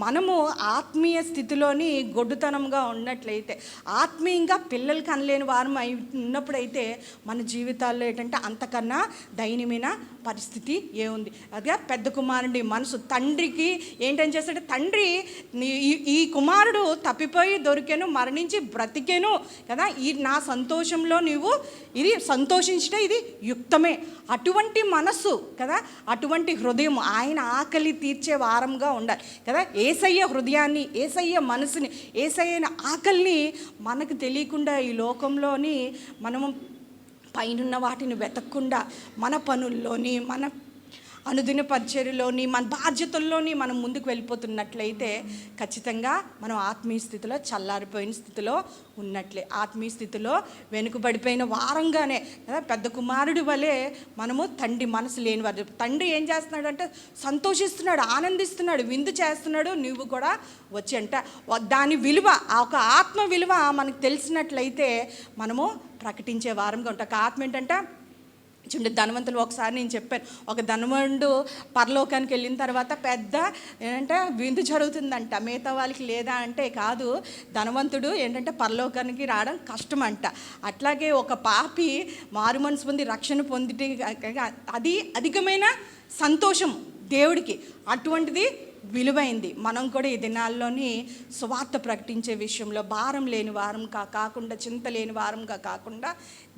మనము ఆత్మీయ స్థితిలోని గొడ్డుతనంగా ఉన్నట్లయితే, ఆత్మీయంగా పిల్లలు కనలేని వారం అయి ఉన్నప్పుడైతే మన జీవితాల్లో ఏంటంటే అంతకన్నా దయనీయమైన పరిస్థితి ఏముంది. అదే పెద్ద కుమారుడి మనసు తండ్రికి ఏంటని చేస్తాడు, తండ్రి ఈ కుమారుడు తప్పిపోయి దొరికాను, మరణించి బ్రతికేను కదా, ఈ నా సంతోషంలో నీవు ఇది సంతోషించడం ఇది యుక్తమే. అటువంటి మనస్సు కదా, అటువంటి హృదయం, ఆయన ఆకలి తీర్చే వారంగా ఉండాలి కదా. యేసయ్య హృదయాన్ని, యేసయ్య మనసుని, యేసయ్య ఆకలిని మనకు తెలియకుండా ఈ లోకంలోని మనము పైనున్న వాటిని వెతకకుండా మన పనుల్లోని, మన అనుదిన పరిచర్యలోని, మన బాధ్యతల్లోని మనం ముందుకు వెళ్ళిపోతున్నట్లయితే ఖచ్చితంగా మనం ఆత్మీయ స్థితిలో చల్లారిపోయిన స్థితిలో ఉన్నట్లే, ఆత్మీయ స్థితిలో వెనుకబడిపోయిన వారంగానే కదా. పెద్ద కుమారుడి వలె మనము తండ్రి మనసు లేనివారు. తండ్రి ఏం చేస్తున్నాడంటే సంతోషిస్తున్నాడు, ఆనందిస్తున్నాడు, విందు చేస్తున్నాడు, నువ్వు కూడా వచ్చి అంట దాని విలువ, ఆ ఒక ఆత్మ విలువ మనకు తెలిసినట్లయితే మనము ప్రకటించే వారంగా ఉంటాం. ఒక ఆత్మ ఏంటంటే చూడండి, ధనవంతులు ఒకసారి నేను చెప్పాను, ఒక ధనవంతుడు పరలోకానికి వెళ్ళిన తర్వాత పెద్ద ఏంటంటే విందు జరుగుతుందంట, మిగతా వాళ్ళకి లేదా అంటే కాదు, ధనవంతుడు ఏంటంటే పరలోకానికి రావడం కష్టం అంట. అట్లాగే ఒక పాపి మారు మనసు పొంది రక్షణ పొందితే అది అధికమైన సంతోషం దేవుడికి, అటువంటిది విలువైంది. మనం కూడా ఈ దినాల్లోని సువార్త ప్రకటించే విషయంలో భారం లేని వారంగా కాకుండా, చింత లేని వారంగా కాకుండా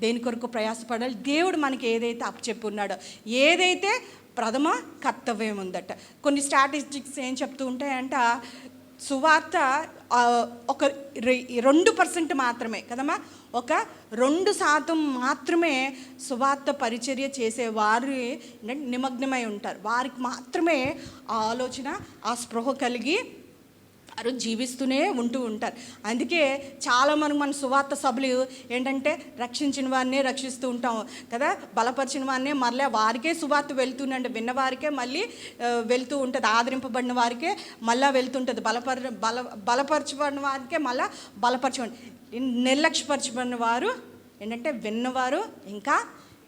దేని కొరకు ప్రయాసపడాలి. దేవుడు మనకి ఏదైతే అప్పచెప్పి ఉన్నాడో, ఏదైతే ప్రథమ కర్తవ్యం ఉందట. కొన్ని స్టాటిస్టిక్స్ ఏం చెప్తూ ఉంటాయంట, సువార్త ఒక 2% మాత్రమే కదమ్మా, ఒక 2% మాత్రమే సువార్త పరిచర్య చేసేవారు నిమగ్నమై ఉంటారు. వారికి మాత్రమే ఆ ఆలోచన, ఆ స్పృహ కలిగి వారు జీవిస్తూనే ఉంటూ ఉంటారు. అందుకే చాలామంది మన సువార్త సభలు ఏంటంటే రక్షించిన వారినే రక్షిస్తూ ఉంటాం కదా, బలపరిచిన వారినే మళ్ళీ వారికే సువార్త వెళ్తుందంటే, విన్నవారికే మళ్ళీ వెళ్తూ ఉంటుంది, ఆదరింపబడిన వారికే మళ్ళీ వెళ్తుంటుంది, బలపరచబడిన వారికే మళ్ళీ బలపరచబడి, నిర్లక్ష్యపరచబడిన వారు ఏంటంటే విన్నవారు ఇంకా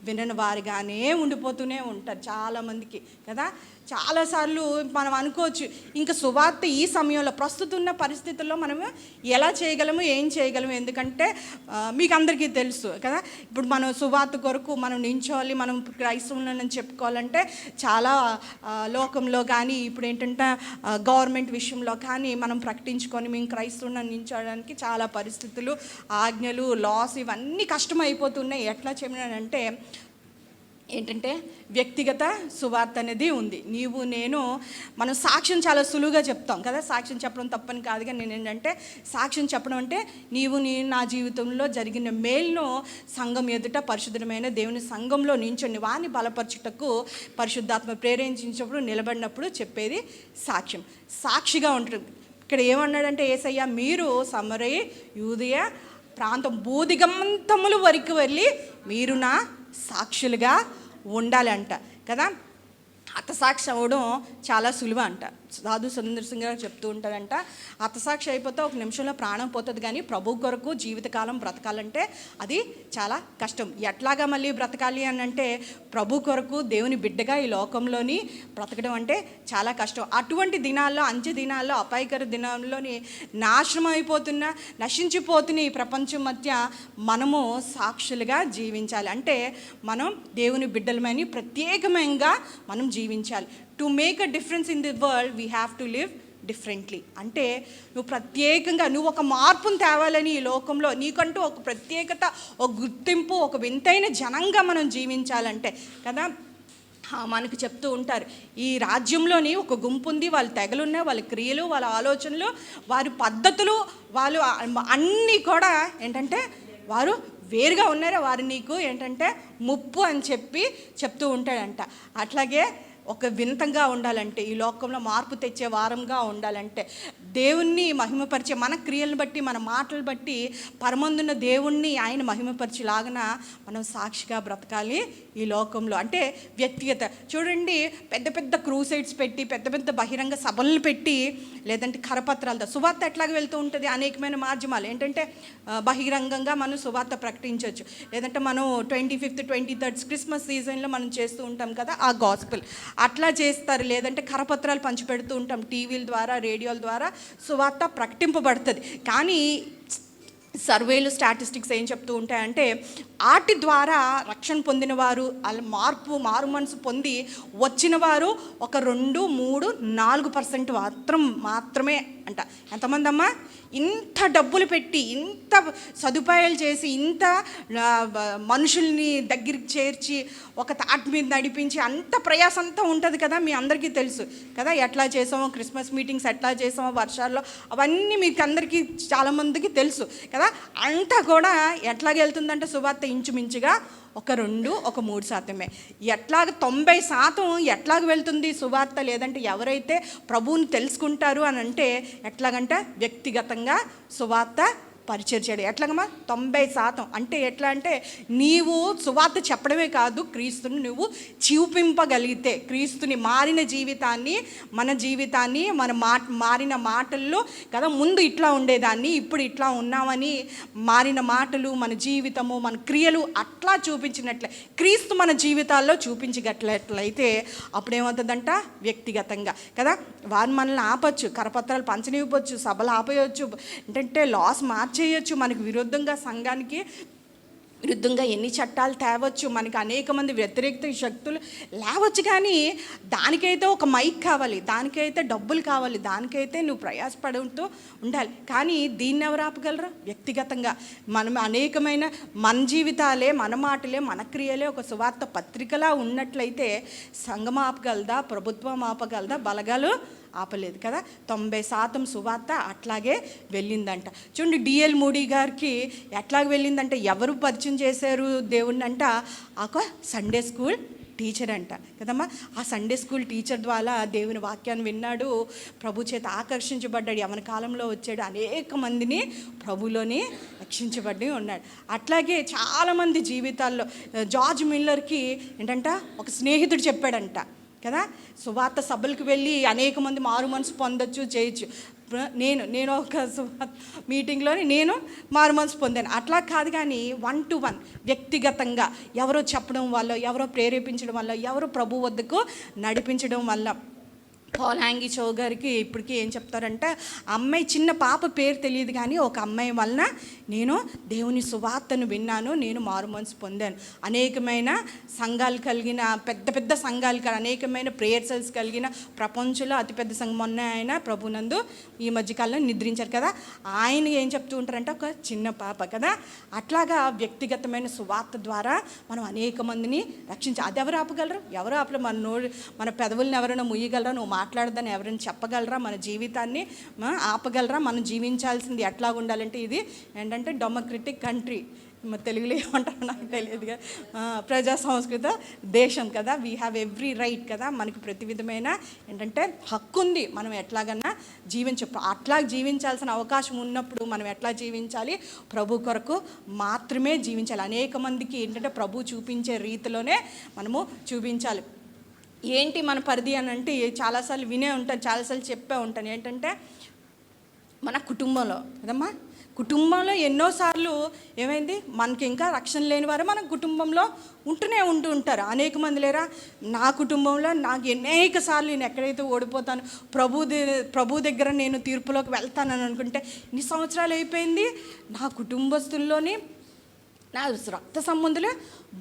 వినని వారిగానే ఉండిపోతూనే ఉంటారు చాలామందికి కదా. చాలాసార్లు మనం అనుకోవచ్చు, ఇంకా సువార్త ఈ సమయంలో ప్రస్తుతం ఉన్న పరిస్థితుల్లో మనము ఎలా చేయగలము, ఏం చేయగలము. ఎందుకంటే మీకు అందరికీ తెలుసు కదా, ఇప్పుడు మనం సువార్త కొరకు మనం నించోవాలి, మనం క్రైస్తవులని చెప్పుకోవాలంటే చాలా లోకంలో కానీ, ఇప్పుడు ఏంటంటే గవర్నమెంట్ విషయంలో కానీ మనం ప్రకటించుకొని మేము క్రైస్తవులను నించోడానికి చాలా పరిస్థితులు, ఆజ్ఞలు, లాస్ ఇవన్నీ కష్టమైపోతున్నాయి. ఎట్లా చెప్పినానంటే ఏంటంటే వ్యక్తిగత సువార్త అనేది ఉంది. నీవు నేను మనం సాక్ష్యం చాలా సులువుగా చెప్తాం కదా, సాక్ష్యం చెప్పడం తప్పని కాదుగా. నేను ఏంటంటే సాక్ష్యం చెప్పడం అంటే నీవు నేను నా జీవితంలో జరిగిన మేలును సంఘం ఎదుట పరిశుద్ధమైన దేవుని సంఘంలో నించొని వారిని బలపరచుటకు పరిశుద్ధాత్మ ప్రేరేపించినప్పుడు నిలబడినప్పుడు చెప్పేది సాక్ష్యం, సాక్షిగా ఉంటుంది. ఇక్కడ ఏమన్నాడంటే యేసయ్య, మీరు సమరయ యూదయ ప్రాంతం బూదిగంతముల వరకు వెళ్ళి మీరు నా సాక్షులుగా ఉండాలంట కదా. హతసాక్షి అవ్వడం చాలా సులువు అంట. సాధు సుందర్ సింగ్ గారు చెప్తూ ఉంటారంట, హతసాక్షి అయిపోతే ఒక నిమిషంలో ప్రాణం పోతుంది, కానీ ప్రభు కొరకు జీవితకాలం బ్రతకాలంటే అది చాలా కష్టం. ఎట్లాగా మళ్ళీ బ్రతకాలి అని అంటే ప్రభు కొరకు దేవుని బిడ్డగా ఈ లోకంలోని బ్రతకడం అంటే చాలా కష్టం. అటువంటి దినాల్లో, అంచె దినాల్లో, అపాయకర దినాల్లోని నాశనం అయిపోతున్న, నశించిపోతున్న ఈ ప్రపంచం మధ్య మనము సాక్షులుగా జీవించాలి. అంటే మనం దేవుని బిడ్డలమని ప్రత్యేకమంగా మనం జీవించాలి. To make a difference in the world we have to live differently. అంటే నువ్వు ప్రత్యేకంగా నువ్వు ఒక మార్పును తేవాలని ఈ లోకంలో నీకంటూ ఒక ప్రత్యేకత, ఒక గుర్తింపు, ఒక వింతైన జనంగా మనం జీవించాలంటే కదా. మనకు చెప్తూ ఉంటారు, ఈ రాజ్యంలోని ఒక గుంపు ఉంది, వాళ్ళ తెగలున్నాయి, వాళ్ళ క్రియలు, వాళ్ళ ఆలోచనలు, వారి పద్ధతులు, వాళ్ళు అన్నీ కూడా ఏంటంటే వారు వేరుగా ఉన్నారో వారు నీకు ఏంటంటే ముప్పు అని చెప్తూ ఉంటాడంట. అట్లాగే ఒక వింతంగా ఉండాలంటే, ఈ లోకంలో మార్పు తెచ్చే వారంగా ఉండాలంటే, దేవుణ్ణి మహిమపరిచే మన క్రియలను బట్టి, మన మాటలు బట్టి పరమందున్న దేవుణ్ణి ఆయన మహిమపరిచేలాగా మనం సాక్షిగా బ్రతకాలి ఈ లోకంలో. అంటే వ్యక్తిగత చూడండి, పెద్ద పెద్ద క్రూసైడ్స్ పెట్టి, పెద్ద పెద్ద బహిరంగ సభలను పెట్టి, లేదంటే కరపత్రాలతో సువార్త ఎట్లాగ వెళ్తూ ఉంటుంది. అనేకమైన మాధ్యమాలు ఏంటంటే బహిరంగంగా మనం సువార్త ప్రకటించవచ్చు. లేదంటే మనం 25th 23rd క్రిస్మస్ సీజన్లో మనం చేస్తూ ఉంటాం కదా, ఆ గాస్పెల్ అట్లా చేస్తారు. లేదంటే కరపత్రాలు పంచిపెడుతూ ఉంటాం, టీవీల ద్వారా, రేడియోల ద్వారా సువార్త ప్రకటింపబడుతుంది. కానీ సర్వేలు, స్టాటిస్టిక్స్ ఏం చెప్తూ ఉంటాయంటే వాటి ద్వారా రక్షణ పొందిన వారు, వాళ్ళ మారు మనసు పొంది వచ్చిన వారు ఒక 2, 3, 4% మాత్రమే అంట. ఎంతమంది అమ్మా? ఇంత డబ్బులు పెట్టి, ఇంత సదుపాయాలు చేసి, ఇంత మనుషుల్ని దగ్గరికి చేర్చి, ఒక తాటి మీద నడిపించి, అంత ప్రయాసం అంతా ఉంటుంది కదా, మీ అందరికీ తెలుసు కదా, ఎట్లా చేసామో, క్రిస్మస్ మీటింగ్స్ ఎట్లా చేసామో వర్షాల్లో, అవన్నీ మీకు అందరికీ చాలామందికి తెలుసు కదా. అంతా కూడా ఎట్లాగెళ్తుందంటే సువార్త ఇంచుమించుగా ఒక 2, ఒక 3%. ఎట్లాగ 90% ఎట్లాగ వెళ్తుంది సువార్త? లేదంటే ఎవరైతే ప్రభువుని తెలుసుకుంటారు అని అంటే ఎట్లాగంటే వ్యక్తిగతంగా సువార్త పరిచయం చేయడం. ఎట్లాగమ్మా? 90%. అంటే ఎట్లా అంటే నీవు సువార్త చెప్పడమే కాదు, క్రీస్తుని నువ్వు చూపింపగలిగితే, క్రీస్తుని మారిన జీవితాన్ని, మన జీవితాన్ని, మన మారిన మాటల్లో కదా, ముందు ఇట్లా ఉండేదాన్ని, ఇప్పుడు ఇట్లా ఉన్నామని మారిన మాటలు, మన జీవితము, మన క్రియలు అట్లా చూపించినట్లే, క్రీస్తు మన జీవితాల్లో చూపించగట్లయితే అప్పుడేమవుతుందంట? వ్యక్తిగతంగా కదా, వారు మనల్ని ఆపచ్చు, కరపత్రాలు పంచనివ్వచ్చు, సభలు ఆపేయచ్చు, ఏంటంటే లాస్ చేయొచ్చు, మనకు విరుద్ధంగా, సంఘానికి విరుద్ధంగా ఎన్ని చట్టాలు తేవచ్చు, మనకి అనేక మంది వ్యతిరేక శక్తులు లేవచ్చు. కానీ దానికైతే ఒక మైక్ కావాలి, దానికైతే డబ్బులు కావాలి, దానికైతే నువ్వు ప్రయాసపడుతూ ఉండాలి. కానీ దీన్ని ఎవరు ఆపగలరా? వ్యక్తిగతంగా మనం అనేకమైన మన జీవితాలే, మన మాటలే, మన క్రియలే ఒక సువార్త పత్రికలా ఉన్నట్లయితే సంఘం ఆపగలదా? ప్రభుత్వం ఆపగలదా? బలగాలు ఆపలేదు కదా. 90% సువార్త అట్లాగే వెళ్ళిందంట. చూడండి, డిఎల్ మూడీ గారికి ఎట్లాగ వెళ్ళిందంటే, ఎవరు పరిచయం చేశారు దేవుణ్ణి అంట? ఒక సండే స్కూల్ టీచర్ అంట కదమ్మా. ఆ సండే స్కూల్ టీచర్ ద్వారా దేవుని వాక్యాన్ని విన్నాడు, ప్రభు చేత ఆకర్షించబడ్డాడు, యవన కాలంలో వచ్చాడు, అనేక మందిని ప్రభులోని రక్షించబడి ఉన్నాడు. అట్లాగే చాలామంది జీవితాల్లో జార్జ్ మిల్లర్కి ఏంటంట ఒక స్నేహితుడు చెప్పాడంట కదా, సువార్త సభలకు వెళ్ళి అనేక మంది మారు మనసు పొందొచ్చు, చేయొచ్చు. నేను ఒక మీటింగ్లోని నేను మారు మనసు పొందాను. అట్లా కాదు, కానీ 1-to-1 వ్యక్తిగతంగా ఎవరో చెప్పడం వల్ల, ఎవరో ప్రేరేపించడం వల్ల, ఎవరో ప్రభు వద్దకు నడిపించడం వల్ల. పాల్ హ్యాంగి చో గారికి ఇప్పటికీ ఏం చెప్తారంటే, అమ్మాయి, చిన్న పాప పేరు తెలియదు కానీ ఒక అమ్మాయి వలన నేను దేవుని సువార్తను విన్నాను, నేను మారు మనసు పొందాను. అనేకమైన సంఘాలు కలిగిన, పెద్ద పెద్ద సంఘాలు అనేకమైన ప్రేయర్ సెల్స్ కలిగిన ప్రపంచంలో అతిపెద్ద సంఘం. మొన్న ఆయన ప్రభునందు ఈ మధ్యకాలంలో నిద్రించారు కదా, ఆయన ఏం చెప్తూ ఉంటారంటే ఒక చిన్న పాప కదా. అట్లాగా వ్యక్తిగతమైన సువార్త ద్వారా మనం అనేక మందిని అది ఎవరు ఆపగలరు? ఎవరు ఆపలే. మన పెదవులను ఎవరైనా ముయ్యగలరా? నువ్వు మాట్లాడదని ఎవరైనా చెప్పగలరా? మన జీవితాన్ని ఆపగలరా? మనం జీవించాల్సింది ఎట్లా ఉండాలంటే, ఇది ఏంటంటే డెమోక్రటిక్ కంట్రీ, తెలుగులో ఏమంటారో నాకు తెలియదుగా, ప్రజా సంస్కృత దేశం కదా. వీ హ్యావ్ ఎవ్రీ రైట్ కదా, మనకి ప్రతి విధమైన ఏంటంటే హక్కు ఉంది. మనం ఎట్లాగన్నా అట్లా జీవించాల్సిన అవకాశం ఉన్నప్పుడు మనం ఎట్లా జీవించాలి? ప్రభు కొరకు మాత్రమే జీవించాలి. అనేక మందికి ఏంటంటే ప్రభు చూపించే రీతిలోనే మనము చూపించాలి. ఏంటి మన పరిధి అని అంటే, చాలాసార్లు వినే ఉంటాను, చాలాసార్లు చెప్పే ఉంటాను, ఏంటంటే మన కుటుంబంలో కదమ్మా, కుటుంబంలో ఎన్నోసార్లు ఏమైంది, మనకి ఇంకా రక్షణ లేని వారు మన కుటుంబంలో ఉంటూ ఉంటారు. అనేక మంది లేరా, నా కుటుంబంలో నాకు అనేక సార్లు నేను ఎక్కడైతే ఓడిపోతాను, ప్రభు దగ్గర నేను తీర్పులోకి వెళ్తానని అనుకుంటే ఇన్ని సంవత్సరాలు అయిపోయింది, నా కుటుంబస్తుల్లోని నా రక్త సంబంధులే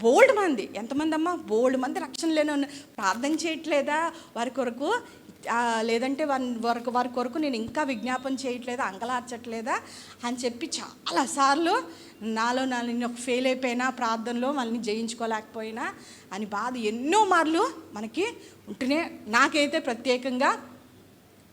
బోల్డ్ మంది. ఎంతమంది అమ్మా? బోల్డ్ మంది రక్షణ లేని ప్రార్థన చేయట్లేదా వారి కొరకు? లేదంటే వారి కొరకు నేను ఇంకా విజ్ఞాపన చేయట్లేదా, అంగలార్చట్లేదా అని చెప్పి చాలాసార్లు నేను ఫెయిల్ అయిపోయినా ప్రార్థనలో, వాళ్ళని జయించుకోలేకపోయినా అని బాధ ఎన్నో మార్లు మనకి ఉంటూనే, నాకైతే ప్రత్యేకంగా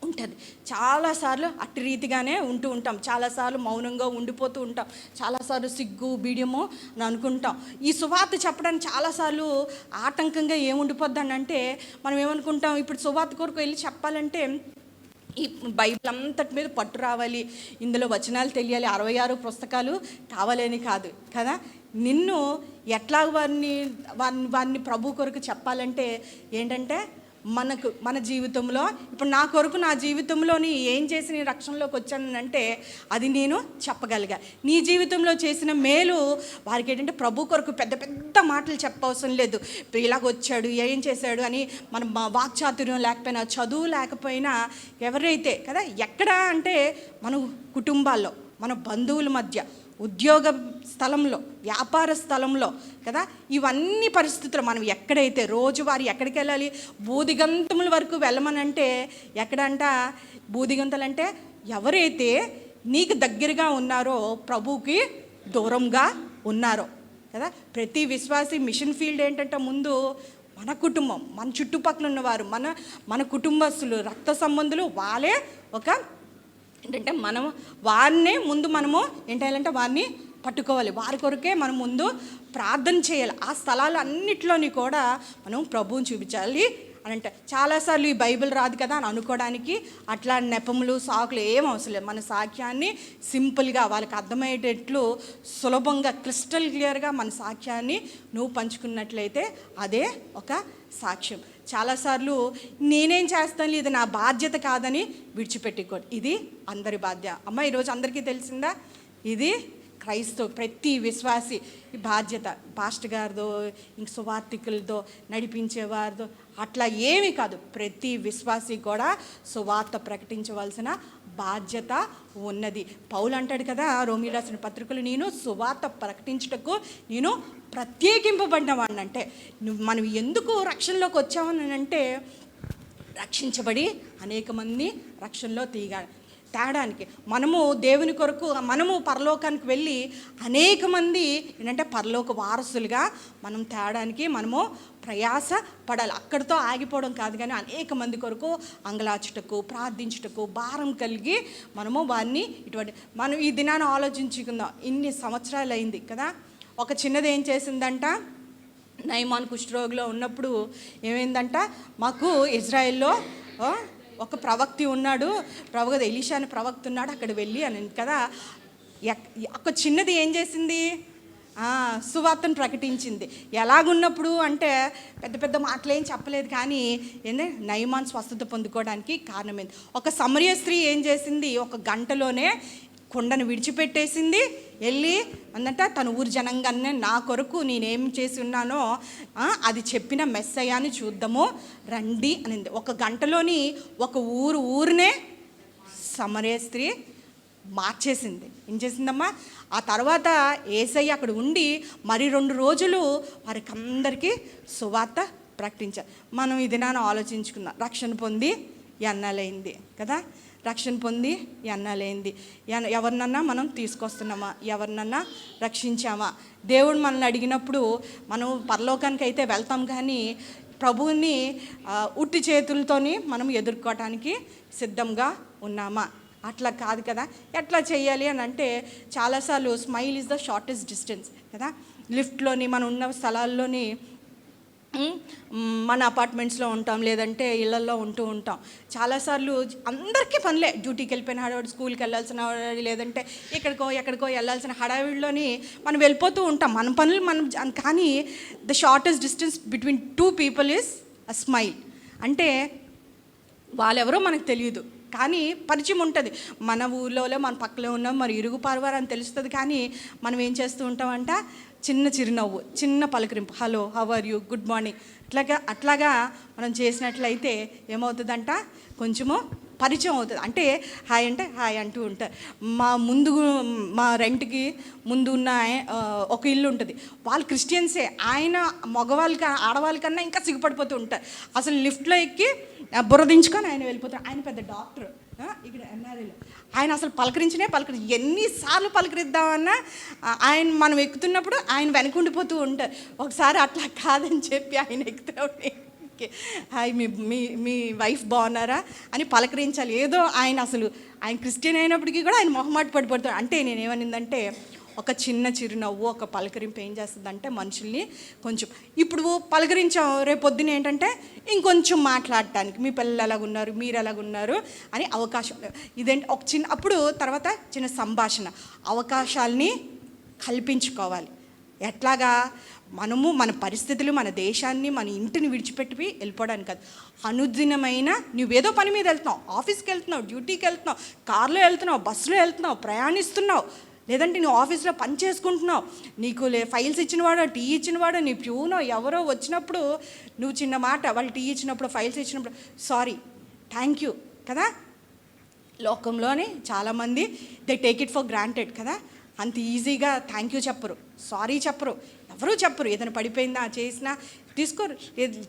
ఉంటుంది. చాలాసార్లు అట్టి రీతిగానే ఉంటాం, చాలాసార్లు మౌనంగా ఉండిపోతూ ఉంటాం, చాలాసార్లు సిగ్గు బిడియము అని అనుకుంటాం. ఈ సువార్త చెప్పడానికి చాలాసార్లు ఆటంకంగా ఏముండిపోద్దని అంటే, మనం ఏమనుకుంటాం, ఇప్పుడు సువార్త కొరకు వెళ్ళి చెప్పాలంటే ఈ బైబిల్ అంతటి మీద పట్టు రావాలి, ఇందులో వచనాలు తెలియాలి, 66 పుస్తకాలు కావాలని కాదు కదా. నిన్ను ఎట్లా వారిని ప్రభు కొరకు చెప్పాలంటే ఏంటంటే మన జీవితంలో ఇప్పుడు నా కొరకు నా జీవితంలోని ఏం చేసి నేను రక్షణలోకి వచ్చానంటే అది నేను చెప్పగలిగా. నీ జీవితంలో చేసిన మేలు వారికి ఏంటంటే ప్రభు కొరకు పెద్ద పెద్ద మాటలు చెప్పవసరం లేదు. ఇలాగ వచ్చాడు, ఏం చేశాడు అని మన వాక్చాతుర్యం లేకపోయినా, చదువు లేకపోయినా, ఎవరైతే కదా ఎక్కడ అంటే మన కుటుంబాల్లో, మన బంధువుల మధ్య, ఉద్యోగ స్థలంలో, వ్యాపార స్థలంలో కదా, ఇవన్నీ పరిస్థితులు మనం ఎక్కడైతే రోజువారీ ఎక్కడికి వెళ్ళాలి, బూదిగంతముల వరకు వెళ్ళమనంటే ఎక్కడంట బూదిగంతలు అంటే ఎవరైతే నీకు దగ్గరగా ఉన్నారో, ప్రభువుకి దూరంగా ఉన్నారో కదా. ప్రతి విశ్వాసి మిషన్ ఫీల్డ్ ఏంటంటే ముందు మన కుటుంబం, మన చుట్టుపక్కల ఉన్నవారు, మన కుటుంబస్తులు, రక్త సంబంధులు, వాళ్ళే ఒక ఏంటంటే మనం వారినే ముందు మనము ఏంటంటే వారిని పట్టుకోవాలి. వారి కొరకే మనం ముందు ప్రార్థన చేయాలి. ఆ స్థలాలు అన్నిట్లోని కూడా మనం ప్రభువుని చూపించాలి అని అంటే చాలాసార్లు ఈ బైబిల్ రాదు కదా అని అనుకోవడానికి అట్లా నెపములు సాకులు ఏం అవసరం లేదు. మన సాక్ష్యాన్ని సింపుల్గా వాళ్ళకి అర్థమయ్యేటట్లు సులభంగా క్రిస్టల్ క్లియర్గా మన సాక్ష్యాన్ని నువ్వు పంచుకున్నట్లయితే అదే ఒక సాక్ష్యం. చాలాసార్లు నేనేం చేస్తాను, ఇది నా బాధ్యత కాదని విడిచిపెట్టుకోండి. ఇది అందరి బాధ్యత. అమ్మ ఈరోజు అందరికీ తెలిసిందా, ఇది క్రైస్తవ ప్రతి విశ్వాసి బాధ్యత. పాస్టర్ గారిదో, ఇంక సువార్థికులతో, నడిపించేవారితో అట్లా ఏమీ కాదు. ప్రతి విశ్వాసి కూడా సువార్త ప్రకటించవలసిన బాధ్యత ఉన్నది. పౌలు అంటాడు కదా రోమీయులకు రాసిన పత్రికలు, నేను సువార్త ప్రకటించుటకు నేను ప్రత్యేకింపబడిన వాడిని. అంటే మనం ఎందుకు రక్షణలోకి వచ్చామని అంటే రక్షించబడి అనేక మంది రక్షణలో తేడానికి, మనము దేవుని కొరకు మనము పరలోకానికి వెళ్ళి అనేక మంది ఏంటంటే పరలోక వారసులుగా మనం తేడానికి మనము ప్రయాస పడాలి. అక్కడితో ఆగిపోవడం కాదు, కానీ అనేక మంది కొరకు అంగలాచుటకు, ప్రార్థించుటకు భారం కలిగి మనము వారిని మనం ఈ దినాన్ని ఆలోచించుకుందాం. ఇన్ని సంవత్సరాలు అయింది కదా. ఒక చిన్నది ఏం చేసిందంట, నయమాన్ కుష్ఠరోగిలో ఉన్నప్పుడు ఏమైందంట, మాకు ఇజ్రాయెల్లో ఒక ప్రవక్తి ఉన్నాడు, ప్రవక్త ఎలీషా అని ప్రవక్త ఉన్నాడు, అక్కడ వెళ్ళి అని కదా. ఒక చిన్నది ఏం చేసింది, సువార్తను ప్రకటించింది. ఎలాగున్నప్పుడు అంటే పెద్ద పెద్ద మాటలు ఏం చెప్పలేదు, కానీ నయమాన్ స్వస్థత పొందుకోవడానికి కారణమైంది. ఒక సమరయ స్త్రీ ఏం చేసింది, ఒక గంటలోనే కొండను విడిచిపెట్టేసింది, వెళ్ళి అందంట తన ఊరు జనంగానే నా కొరకు నేనేం చేసి ఉన్నానో అది చెప్పిన మెస్సయ్యాని చూద్దాము రండి అనింది. ఒక గంటలోని ఒక ఊరునే సమరయ స్త్రీ మార్చేసింది. ఏం చేసిందమ్మా, ఆ తర్వాత యేసయ్య అక్కడ ఉండి మరి 2 రోజులు వారికి అందరికీ సువార్త ప్రకటించారు. మనం ఇది నాన్న ఆలోచించుకుందాం. రక్షణ పొంది ఎన్నాలైంది కదా, రక్షణ పొంది ఎన్నాలైంది, ఎవరినన్నా మనం తీసుకొస్తున్నామా, ఎవరినన్నా రక్షించామా? దేవుడు మనల్ని అడిగినప్పుడు మనం పరలోకానికి అయితే వెళ్తాం, కానీ ప్రభువుని ఉట్టి చేతులతోని మనం ఎదుర్కోవటానికి సిద్ధంగా ఉన్నామా? అట్లా కాదు కదా. ఎట్లా చేయాలి అని అంటే చాలాసార్లు smile is the shortest distance కదా. లిఫ్ట్లోని మనం ఉన్న స్థలాల్లోని మన అపార్ట్మెంట్స్లో ఉంటాం, లేదంటే ఇళ్లలో ఉంటూ ఉంటాం. చాలాసార్లు అందరికీ పనులే, డ్యూటీకి వెళ్ళిపోయిన హడావిడి, స్కూల్కి వెళ్ళాల్సిన హడావిడి, లేదంటే ఎక్కడికో వెళ్ళాల్సిన హడావిడిలోని మనం వెళ్ళిపోతూ ఉంటాం. మన పనులు మనం, కానీ the shortest distance between 2 people is a smile. అంటే వాళ్ళెవరో మనకు తెలియదు, కానీ పరిచయం ఉంటుంది. మన ఊళ్ళో మన పక్కలో ఉన్నాం, మరి ఇరుగు పరవారు అని తెలుస్తుంది, కానీ మనం ఏం చేస్తూ ఉంటామంట, చిన్న చిరునవ్వు, చిన్న పలకరింపు, hello, how are you, good morning, అట్లాగా మనం చేసినట్లయితే ఏమవుతుందంట, కొంచెము పరిచయం అవుతుంది. అంటే హాయ్ అంటే హాయ్ అంటూ ఉంటారు. మా రెంట్కి ముందు ఉన్న ఒక ఇల్లు ఉంటుంది, వాళ్ళు క్రిస్టియన్సే. ఆయన మగవాళ్ళకి ఆడవాళ్ళకన్నా ఇంకా సిగ్గుపడిపోతూ ఉంటారు. అసలు లిఫ్ట్లో ఎక్కి బురదించుకొని ఆయన వెళ్ళిపోతారు. ఆయన పెద్ద డాక్టర్ ఇక్కడ ఎన్ఆర్ఐలో. ఆయన అసలు ఎన్నిసార్లు పలకరిద్దామన్నా ఆయన మనం ఎక్కుతున్నప్పుడు ఆయన వెనకుండిపోతూ ఉంటారు. ఒకసారి అట్లా కాదని చెప్పి ఆయన ఎక్కుతూ హాయ్ మీ వైఫ్ బాగున్నారా అని పలకరించాలి. ఏదో ఆయన క్రిస్టియన్ అయినప్పటికీ కూడా ఆయన మొహమాట పడిపోతాడు. అంటే నేనేమనిందంటే ఒక చిన్న చిరునవ్వు, ఒక పలకరింపు ఏం చేస్తుందంటే మనుషుల్ని కొంచెం, ఇప్పుడు పలకరించాం, రేపు పొద్దున ఏంటంటే ఇంకొంచెం మాట్లాడటానికి మీ పిల్లలు ఎలాగున్నారు, మీరు ఎలాగున్నారు అని అవకాశం. ఇదేంటి ఒక చిన్న అప్పుడు తర్వాత చిన్న సంభాషణ అవకాశాలని కల్పించుకోవాలి. ఎట్లాగా మనము మన పరిస్థితులు, మన దేశాన్ని, మన ఇంటిని విడిచిపెట్టి వెళ్ళిపోవడానికి కాదు. అనుదినమైన నువ్వేదో పని మీద వెళ్తున్నావు, ఆఫీస్కి వెళ్తున్నావు, డ్యూటీకి వెళ్తున్నావు, కార్లో వెళ్తున్నావు, బస్సులో వెళ్తున్నావు, ప్రయాణిస్తున్నావు, లేదంటే నువ్వు ఆఫీస్లో పని చేసుకుంటున్నావు, నీకు ఫైల్స్ ఇచ్చినవాడో, టీ ఇచ్చినవాడో, నీ ప్యూనో ఎవరో వచ్చినప్పుడు నువ్వు చిన్న మాట, వాళ్ళు టీ ఇచ్చినప్పుడు, ఫైల్స్ ఇచ్చినప్పుడు సారీ, థ్యాంక్ యూ కదా. లోకంలోని చాలామంది they take it for granted కదా. అంత ఈజీగా థ్యాంక్ యూ చెప్పరు, సారీ చెప్పరు, ఎవరూ చెప్పరు. ఏదైనా పడిపోయిందా చేసినా తీసుకోరు,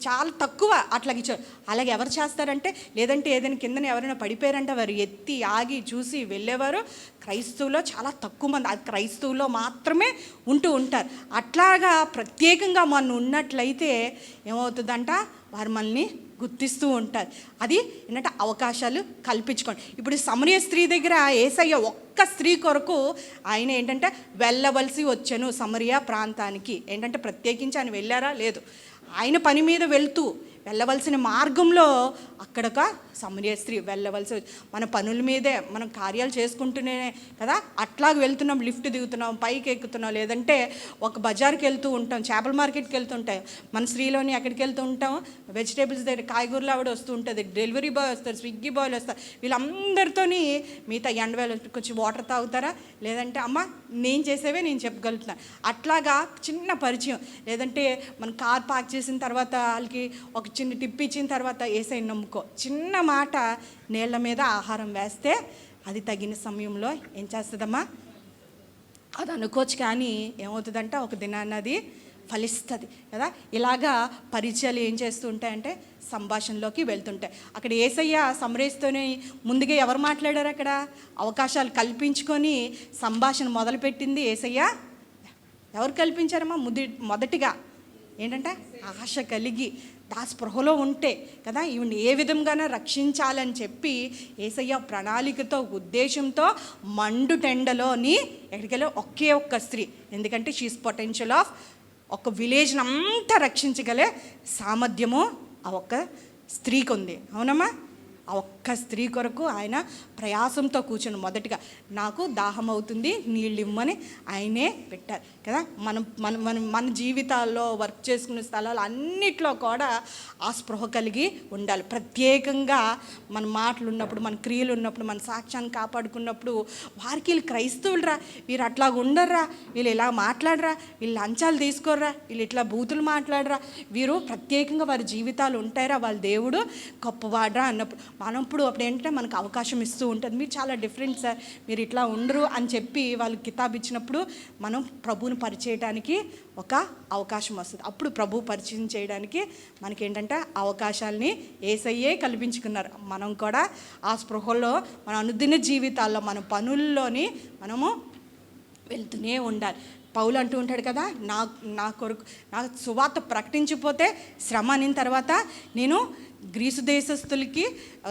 చాలా తక్కువ అట్లాగే ఇచ్చారు. అలాగే ఎవరు చేస్తారంటే, లేదంటే ఏదైనా కిందన ఎవరైనా పడిపోయారంటే వారు ఎత్తి ఆగి చూసి వెళ్ళేవారు క్రైస్తవులో చాలా తక్కువ మంది. అది క్రైస్తవులో మాత్రమే ఉంటూ ఉంటారు. అట్లాగా ప్రత్యేకంగా మనం ఉన్నట్లయితే ఏమవుతుందంట, వారు మనల్ని గుర్తిస్తూ ఉంటారు. అది ఏంటంటే అవకాశాలు కల్పించుకోండి. ఇప్పుడు సమరయ స్త్రీ దగ్గర యేసయ్య ఒక్క స్త్రీ కొరకు ఆయన ఏంటంటే వెళ్ళవలసి వచ్చాను సమరయ ప్రాంతానికి. ఏంటంటే ప్రత్యేకించి ఆయన వెళ్ళారా? లేదు. ఆయన పని మీద వెళ్తూ వెళ్ళవలసిన మార్గంలో అక్కడొక సమరయ స్త్రీ వెళ్ళవలసి మన పనుల మీదే మనం కార్యాలు చేసుకుంటూనే కదా అట్లాగ వెళ్తున్నాం, లిఫ్ట్ దిగుతున్నాం, పైకి ఎక్కుతున్నాం, లేదంటే ఒక బజార్కి వెళ్తూ ఉంటాం, చేపల మార్కెట్కి వెళ్తుంటాం, మన స్త్రీలోని ఎక్కడికి వెళ్తూ ఉంటాం, వెజిటేబుల్స్ దగ్గర కాయగూరలు ఆవిడ వస్తూ ఉంటుంది, డెలివరీ బాయ్ వస్తారు, స్విగ్గీ బాయ్లు వస్తారు, వీళ్ళందరితోని మిగతా ఎండవేలు కొంచెం వాటర్ తాగుతారా, లేదంటే అమ్మ నేను చేసేవే నేను చెప్పగలుగుతున్నాను. అట్లాగా చిన్న పరిచయం, లేదంటే మన కార్ పార్క్ చేసిన తర్వాత వాళ్ళకి ఒక చిన్న టిప్ ఇచ్చిన తర్వాత యేసయ్యని నమ్ముకో. చిన్న మాట నీళ్ళ మీద ఆహారం వేస్తే అది తగిన సమయంలో ఏం చేస్తుందమ్మా, అది అనుకోవచ్చు. కానీ ఏమవుతుందంటే ఒక దినాన్ని అది ఫలిస్తుంది కదా. ఇలాగా పరిచయాలు ఏం చేస్తూ ఉంటాయంటే సంభాషణలోకి వెళ్తుంటాయి. అక్కడ యేసయ్య సమరయతోనే ముందుగా ఎవరు మాట్లాడారు, అక్కడ అవకాశాలు కల్పించుకొని సంభాషణ మొదలుపెట్టింది యేసయ్య. ఎవరు కల్పించారమ్మా? మొదటిగా ఏంటంటే ఆశ కలిగి స్పృహలో ఉంటే కదా ఈవిని ఏ విధంగానో రక్షించాలని చెప్పి యేసయ్య ప్రణాళికతో, ఉద్దేశంతో మండుటెండలోని ఎక్కడికెళ్ళి ఒకే ఒక్క స్త్రీ, ఎందుకంటే షీఈస్ పొటెన్షియల్ ఆఫ్ ఒక విలేజ్ని అంతా రక్షించగలే సామర్థ్యము ఆ ఒక్క స్త్రీకి ఉంది. అవునమ్మా? ఆ ఒక్క స్త్రీ కొరకు ఆయన ప్రయాసంతో కూర్చొని మొదటిగా నాకు దాహం అవుతుంది నీళ్ళు ఇవ్వమని ఆయనే పెట్టారు కదా. మనం మన మన మన జీవితాల్లో వర్క్ చేసుకునే స్థలాలు అన్నిట్లో కూడా ఆ స్పృహ కలిగి ఉండాలి. ప్రత్యేకంగా మన మాటలు ఉన్నప్పుడు, మన క్రియలు ఉన్నప్పుడు, మన సాక్ష్యాన్ని కాపాడుకున్నప్పుడు వారికి వీళ్ళు క్రైస్తవులరా, వీరు అట్లా ఉండర్రా, వీళ్ళు ఇలా మాట్లాడరా, వీళ్ళు లంచాలు తీసుకోర్రా, వీళ్ళు ఇట్లా బూతులు మాట్లాడరా, వీరు ప్రత్యేకంగా వారి జీవితాలు ఉంటాయరా, వాళ్ళ దేవుడు గొప్పవాడరా అన్నప్పుడు మనం ఇప్పుడు అప్పుడు ఏంటంటే మనకు అవకాశం ఇస్తూ ఉంటుంది. మీరు చాలా డిఫరెంట్ సార్, మీరు ఇట్లా ఉండరు అని చెప్పి వాళ్ళు కితాబ్ ఇచ్చినప్పుడు మనం ప్రభువుని పరిచయడానికి ఒక అవకాశం వస్తుంది. అప్పుడు ప్రభు పరిచయం చేయడానికి మనకేంటంటే అవకాశాలని యేసయ్యే కల్పించుకున్నారు. మనం కూడా ఆ స్పృహలో మన అనుదిన జీవితాల్లో మన పనుల్లోని మనము వెళ్తూనే ఉండాలి. పౌలు అంటూ ఉంటాడు కదా, నా కొరకు నా సువార్త ప్రకటించిపోతే శ్రమ అనిన తర్వాత నేను గ్రీసు దేశస్తులకి,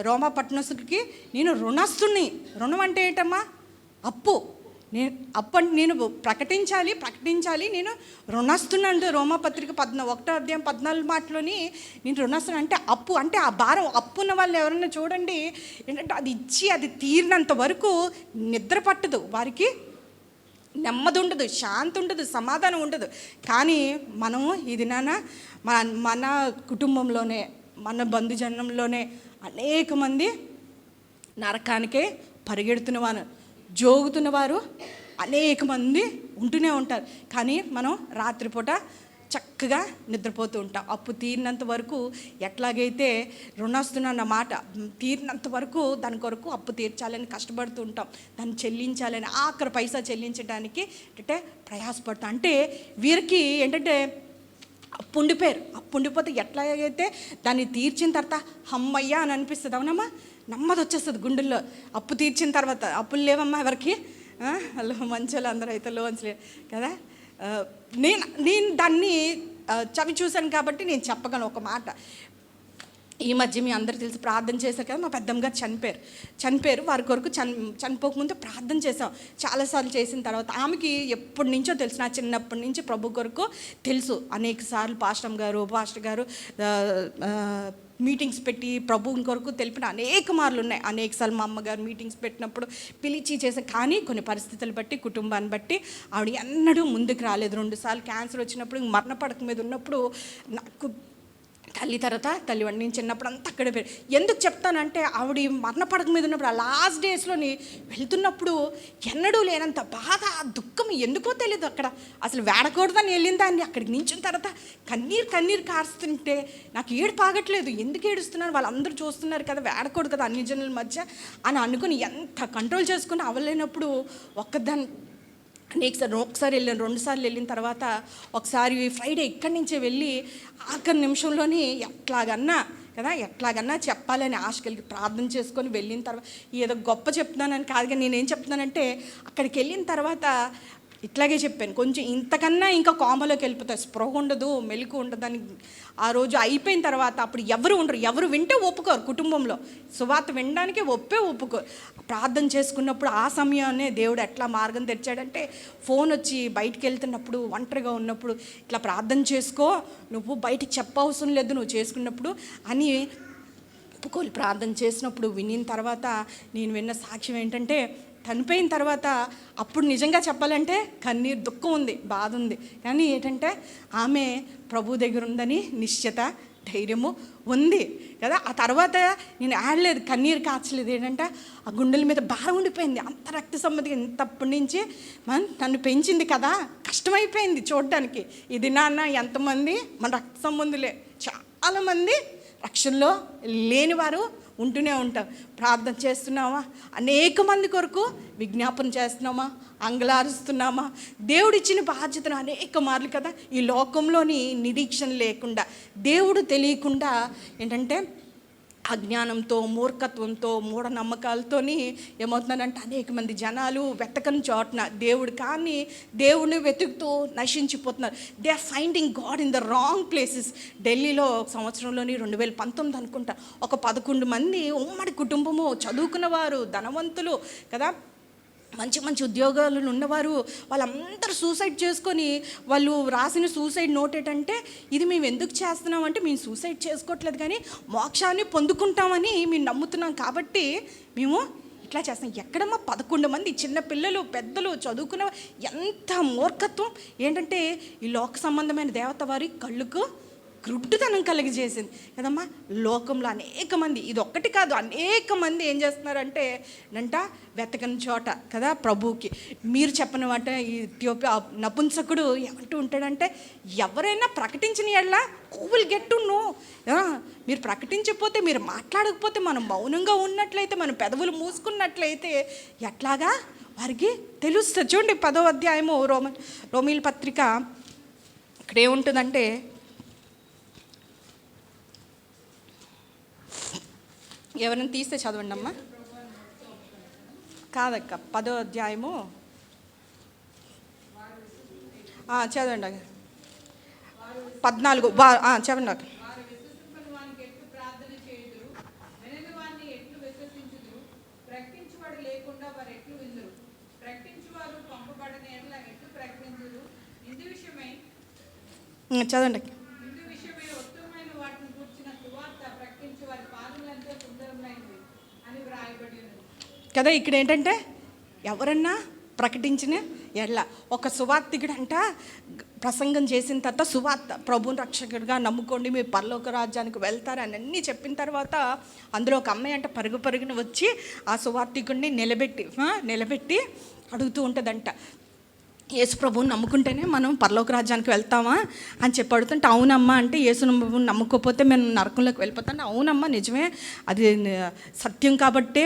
రోమా పట్టణస్తులకి నేను రుణస్తుని. రుణం అంటే ఏంటమ్మా? అప్పు. అప్పు అంటే నేను ప్రకటించాలి, నేను రుణస్తున్నంటూ రోమా పత్రిక 1:14 నేను రుణస్తున్నా అంటే అప్పు అంటే ఆ భారం. అప్పున్న వాళ్ళు ఎవరన్నా చూడండి ఏంటంటే అది ఇచ్చి అది తీరినంత వరకు నిద్ర పట్టదు, వారికి నెమ్మది ఉండదు, శాంతి ఉండదు, సమాధానం ఉండదు. కానీ మనము ఇది మన కుటుంబంలోనే, మన బంధుజనంలోనే అనేక మంది నరకానికే పరిగెడుతున్నవారు, జోగుతున్నవారు అనేక మంది ఉంటూనే ఉంటారు. కానీ మనం రాత్రిపూట చక్కగా నిద్రపోతూ ఉంటాం. అప్పు తీరినంత వరకు ఎట్లాగైతే రుణస్తున్న మాట తీరినంత వరకు దాని కొరకు అప్పు తీర్చాలని కష్టపడుతూ ఉంటాం, దాన్ని చెల్లించాలని ఆఖరి పైసా చెల్లించడానికి అంటే ప్రయాసపడతాం. అంటే వీరికి ఏంటంటే అప్పు ఉండిపోతే ఎట్లాగైతే దాన్ని తీర్చిన తర్వాత అమ్మయ్యా అని అనిపిస్తుంది. అవునమ్మా? నెమ్మది వచ్చేస్తుంది గుండెల్లో. అప్పు తీర్చిన తర్వాత అప్పులు లేవమ్మా ఎవరికి, వాళ్ళు మంచి అందరూ అయితే లోన్స్ లేవు కదా. నేను దాన్ని చవి చూశాను కాబట్టి నేను చెప్పగలను ఒక మాట. ఈ మధ్య మీ అందరూ తెలిసి ప్రార్థన చేశారు కదా, మా పెద్దమ్మ గారు చనిపోయారు. వారి కొరకు చనిపోకముందు ప్రార్థన చేసాం చాలాసార్లు. చేసిన తర్వాత ఆమెకి ఎప్పటి నుంచో తెలుసు, నా చిన్నప్పటి నుంచి ప్రభు కొరకు తెలుసు. అనేక సార్లు పాస్టర్ గారు మీటింగ్స్ పెట్టి ప్రభు కొరకు తెలిపిన అనేక మార్లు ఉన్నాయి. అనేక సార్లు మా అమ్మగారు మీటింగ్స్ పెట్టినప్పుడు పిలిచి చేసే, కానీ కొన్ని పరిస్థితులు బట్టి, కుటుంబాన్ని బట్టి ఆవిడ ఎన్నడూ ముందుకు రాలేదు. 2 సార్లు క్యాన్సర్ వచ్చినప్పుడు, మరణ పడక మీద ఉన్నప్పుడు నాకు తల్లి తర్వాత తల్లివండి, నేను చిన్నప్పుడు అంతా అక్కడే ఎందుకు చెప్తానంటే, ఆవిడ మరణ పడక మీద ఉన్నప్పుడు ఆ లాస్ట్ డేస్లోని వెళ్తున్నప్పుడు ఎన్నడూ లేనంత బాధ, దుఃఖం ఎందుకో తెలియదు. అక్కడ అసలు వేడకూడదని వెళ్ళిన దాన్ని అక్కడికి నించిన తర్వాత కన్నీరు కారుస్తుంటే నాకు ఏడుపు ఆగట్లేదు. ఎందుకు ఏడుస్తున్నాను, వాళ్ళందరూ చూస్తున్నారు కదా, వేడకూడదు కదా అన్ని జనుల మధ్య అని అనుకుని ఎంత కంట్రోల్ చేసుకుని అవ్వలేనప్పుడు ఒకసారి వెళ్ళాను, 2 సార్లు వెళ్ళిన తర్వాత ఒకసారి ఫ్రైడే ఇక్కడి నుంచే వెళ్ళి ఆఖరి నిమిషంలోని ఎట్లాగన్నా చెప్పాలని ఆశకెళ్ళి ప్రార్థన చేసుకొని వెళ్ళిన తర్వాత, ఏదో గొప్ప చెప్తున్నానని కాదు కానీ నేనేం చెప్తున్నానంటే, అక్కడికి వెళ్ళిన తర్వాత ఇట్లాగే చెప్పాను, కొంచెం ఇంతకన్నా ఇంకా కాంబోలోకి వెళ్ళిపోతాయి, స్పృహ ఉండదు, మెలకు ఉండదని. ఆ రోజు అయిపోయిన తర్వాత అప్పుడు ఎవరు ఉండరు, ఎవరు వింటే ఒప్పుకోరు, కుటుంబంలో సువార్త వినడానికి ఒప్పుకోరు. ప్రార్థన చేసుకున్నప్పుడు ఆ సమయాన్నే దేవుడు ఎట్లా మార్గం తెచ్చాడంటే, ఫోన్ వచ్చి బయటికి వెళ్తున్నప్పుడు, ఒంటరిగా ఉన్నప్పుడు ఇట్లా ప్రార్థన చేసుకో, నువ్వు బయటికి చెప్పవసరం లేదు నువ్వు చేసుకున్నప్పుడు అని ఒప్పుకోలు. ప్రార్థన చేసినప్పుడు వినిన తర్వాత నేను విన్న సాక్ష్యం ఏంటంటే, చనిపోయిన తర్వాత అప్పుడు నిజంగా చెప్పాలంటే కన్నీరు, దుఃఖం ఉంది, బాధ ఉంది, కానీ ఏంటంటే ఆమె ప్రభు దగ్గర ఉందని నిశ్చత, ధైర్యము ఉంది కదా. ఆ తర్వాత నేను ఆడలేదు, కన్నీరు కాచలేదు. ఏంటంటే ఆ గుండెల మీద భారం ఉండిపోయింది. అంత రక్త సంబంధికి ఇంతప్పటి నుంచి నన్ను పెంచింది కదా, కష్టమైపోయింది చూడడానికి. ఇది నాన్న ఎంతమంది మన రక్త సంబంధులే, చాలామంది రక్షణలో లేనివారు ఉంటూనే ఉంటాం. ప్రార్థన చేస్తున్నామా, అనేక మంది కొరకు విజ్ఞాపన చేస్తున్నామా, అంగలారుస్తున్నామా, దేవుడిచ్చిన బాధ్యతను అనేక మార్లు కదా. ఈ లోకంలోని నిరీక్షణ లేకుండా, దేవుడు తెలియకుండా ఏంటంటే అజ్ఞానంతో, మూర్ఖత్వంతో, మూఢనమ్మకాలతోని ఏమవుతుందంటే అనేక మంది జనాలు వెతకని చోటన దేవుడిని వెతుకుతూ నశించిపోతున్నారు. They are finding God in the wrong places. ఢిల్లీలో సంవత్సరంలోని 2019 అనుకుంటా, ఒక 11 మంది ఉమ్మడి కుటుంబము, చదువుకున్నవారు, ధనవంతులు కదా, మంచి ఉద్యోగాలు ఉన్నవారు, వాళ్ళందరూ సూసైడ్ చేసుకొని, వాళ్ళు రాసిన సూసైడ్ నోట్ ఏంటంటే, ఇది మేము ఎందుకు చేస్తున్నామంటే మేము సూసైడ్ చేసుకోవట్లేదు కానీ మోక్షాన్ని పొందుకుంటామని మేము నమ్ముతున్నాం కాబట్టి మేము ఇట్లా చేస్తాం. ఎక్కడమ్మా 11 మంది చిన్నపిల్లలు, పెద్దలు, చదువుకున్న, ఎంత మూర్ఖత్వం ఏంటంటే ఈ లోక సంబంధమైన దేవత వారి కళ్ళుకు గ్రుడ్డుతనం కలిగజేసింది కదమ్మా. లోకంలో అనేక మంది, ఇది ఒక్కటి కాదు, అనేక మంది ఏం చేస్తున్నారంటే వెతకని చోట కదా ప్రభువుకి. మీరు చెప్పిన మాట, ఈ ఇథియోపియా నపుంసకుడు ఏమంటూ ఉంటాడంటే, ఎవరైనా ప్రకటించిన ఎడ్ల విల్ గెట్ టు నో. మీరు ప్రకటించకపోతే, మీరు మాట్లాడకపోతే, మనం మౌనంగా ఉన్నట్లయితే, మన పెదవులు మూసుకున్నట్లయితే ఎట్లాగా వారికి తెలుస్తుంది. చూడండి 10వ అధ్యాయము రోమీల పత్రిక, ఇక్కడ ఏముంటుందంటే, ఎవరైనా తీస్తే చదవండి అమ్మా. కాదక్క 10వ అధ్యాయము చదవండి 14 చదవండి అక్క. చదవండి అక్క. కదా ఇక్కడ ఏంటంటే, ఎవరన్నా ప్రకటించిన ఎడ్ల, ఒక సువార్తికుడు అంట ప్రసంగం చేసిన తర్వాత, సువార్త ప్రభుని రక్షకుడిగా నమ్ముకోండి మీరు పరలోక రాజ్యానికి వెళ్తారు అని అన్నీ చెప్పిన తర్వాత, అందులో ఒక అమ్మాయి అంట పరుగున వచ్చి ఆ సువార్తికుడిని నిలబెట్టి అడుగుతూ ఉంటుందంట, యేసు ప్రభువుని నమ్ముకుంటేనే మనం పరలోక రాజ్యానికి వెళ్తామా అని చెప్పి అడుగుతుంటే, అవునమ్మా అంటే, యేసు ప్రభువుని నమ్ముకోకపోతే మేము నరకంలోకి వెళ్ళిపోతాం. అవునమ్మా నిజమే, అది సత్యం కాబట్టే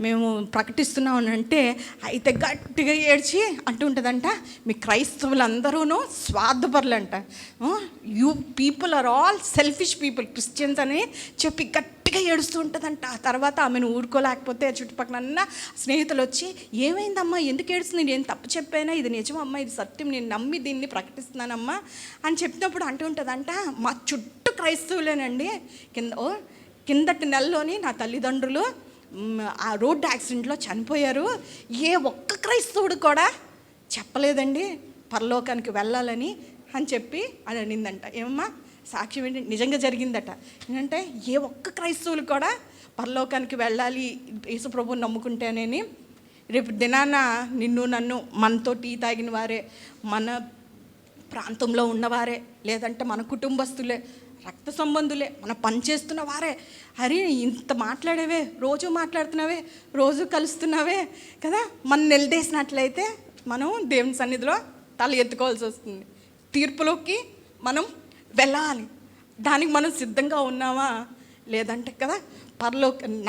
మేము ప్రకటిస్తున్నాం అని అంటే, అయితే గట్టిగా ఏడ్చి అంటూ ఉంటుందంట, మీ క్రైస్తవులందరూ స్వార్థపరులంట, you people are all selfish people, Christians అని చెప్పి గట్టిగా ఏడుస్తూ ఉంటుందంట. ఆ తర్వాత ఆమెను ఊరుకోలేకపోతే చుట్టుపక్కల స్నేహితులు వచ్చి, ఏమైందమ్మా, ఎందుకు ఏడుస్తుంది, నేను తప్పు చెప్పానా, ఇది నిజమమ్మా, ఇది సత్యం, నేను నమ్మి దీన్ని ప్రకటిస్తున్నానమ్మా అని చెప్పినప్పుడు అంటూ ఉంటుందంట, మా చుట్టూ క్రైస్తవులేనండి, కిందటి నెలలోని నా తల్లిదండ్రులు ఆ రోడ్డు యాక్సిడెంట్లో చనిపోయారు. ఏ ఒక్క క్రైస్తవుడు కూడా చెప్పలేదండి పరలోకానికి వెళ్ళాలని అని చెప్పి అని అనిందంట. ఏమమ్మా సాక్ష్యం ఏంటి? నిజంగా జరిగిందట. ఏంటంటే ఏ ఒక్క క్రైస్తవులు కూడా పరలోకానికి వెళ్ళాలి యేసుప్రభుని నమ్ముకుంటేనేని, రేపు దినాన నిన్ను నన్ను మనతో టీ తాగిన వారే, మన ప్రాంతంలో ఉన్నవారే, లేదంటే మన కుటుంబస్తులే, రక్త సంబంధులే, మన పని చేస్తున్న వారే, అరే ఇంత మాట్లాడేవే, రోజు మాట్లాడుతున్నావే, రోజు కలుస్తున్నావే కదా, మన నిలదీసినట్లయితే మనం దేవుని సన్నిధిలో తల ఎత్తుకోవాల్సి వస్తుంది. తీర్పులోకి మనం వెళ్ళాలి. దానికి మనం సిద్ధంగా ఉన్నామా లేదంటే కదా,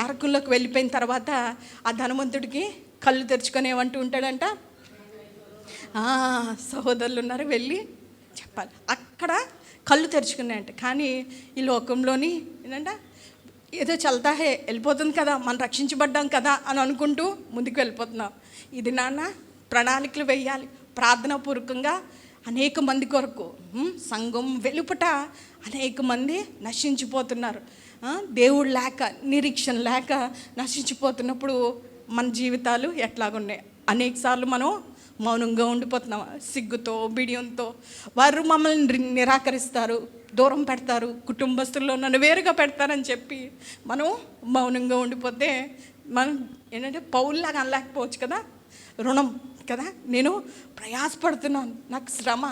నరకంలోకి వెళ్ళిపోయిన తర్వాత ఆ ధనవంతుడికి కళ్ళు తెరుచుకొని ఏమంటూ ఉంటాడంట, సహోదరులు ఉన్నారు వెళ్ళి చెప్పాలి. అక్కడ కళ్ళు తెరుచుకున్నాయంట. కానీ ఈ లోకంలోని ఏంటంటే ఏదో చల్తాహే వెళ్ళిపోతుంది కదా, మనం రక్షించబడ్డాం కదా అని అనుకుంటూ ముందుకు వెళ్ళిపోతున్నాం. ఇది నాన్న ప్రణాళికలు వేయాలి ప్రార్థనాపూర్వకంగా. అనేక మంది కొరకు సంఘం వెలుపట అనేక మంది నశించిపోతున్నారు. దేవుడు లేక, నిరీక్షణ లేక నశించిపోతున్నప్పుడు మన జీవితాలు ఎట్లాగున్నాయి? అనేకసార్లు మనం మౌనంగా ఉండిపోతున్నాం. సిగ్గుతో, బిడియంతో వారు మమ్మల్ని నిరాకరిస్తారు, దూరం పెడతారు, కుటుంబస్తుల్లో నన్ను వేరుగా పెడతారని చెప్పి మనం మౌనంగా ఉండిపోతే మనం ఏంటంటే పౌల్లాగా అనలేకపోవచ్చు కదా. రుణం కదా, నేను ప్రయాసపడుతున్నాను, నాకు శ్రమ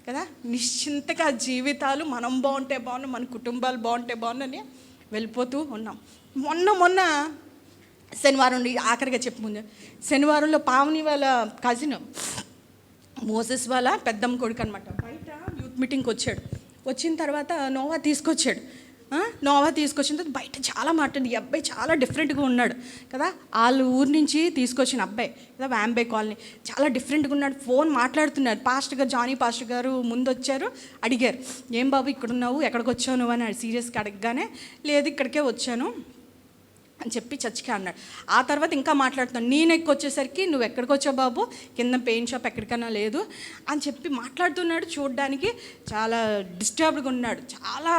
కదా, నిశ్చింతగా జీవితాలు మనం బాగుంటే బాగున్నాం, మన కుటుంబాలు బాగుంటే బాగుందని వెళ్ళిపోతూ ఉన్నాం. మొన్న శనివారం ఆఖరిగా చెప్పు ముందు, శనివారంలో పావని వాళ్ళ కజిన్ మోసెస్ వాళ్ళ పెద్దమ్మ కొడుకు అనమాట బయట యూత్ మీటింగ్కి వచ్చాడు. వచ్చిన తర్వాత నోవా తీసుకొచ్చిన తర్వాత బయట చాలా మాట్లాడింది. ఈ అబ్బాయి చాలా డిఫరెంట్గా ఉన్నాడు కదా, వాళ్ళ ఊరు నుంచి తీసుకొచ్చిన అబ్బాయి కదా, వ్యాంబే కాలనీ, చాలా డిఫరెంట్గా ఉన్నాడు. ఫోన్ మాట్లాడుతున్నాడు. పాస్టర్ గారు, జానీ పాస్టర్ గారు ముందు వచ్చారు, అడిగారు, ఏం బాబు ఇక్కడ ఉన్నావు, ఎక్కడికి వచ్చావు నువ్వు అని సీరియస్గా అడగగానే, లేదు ఇక్కడికే వచ్చాను అని చెప్పి చచ్చిగా అన్నాడు. ఆ తర్వాత ఇంకా మాట్లాడుతున్నాను, నేను వచ్చేసరికి నువ్వు ఎక్కడికి వచ్చావు బాబు, కింద పెయింట్ షాప్ ఎక్కడికైనా లేదు అని చెప్పి మాట్లాడుతున్నాడు. చూడడానికి చాలా డిస్టర్బ్డ్గా ఉన్నాడు. చాలా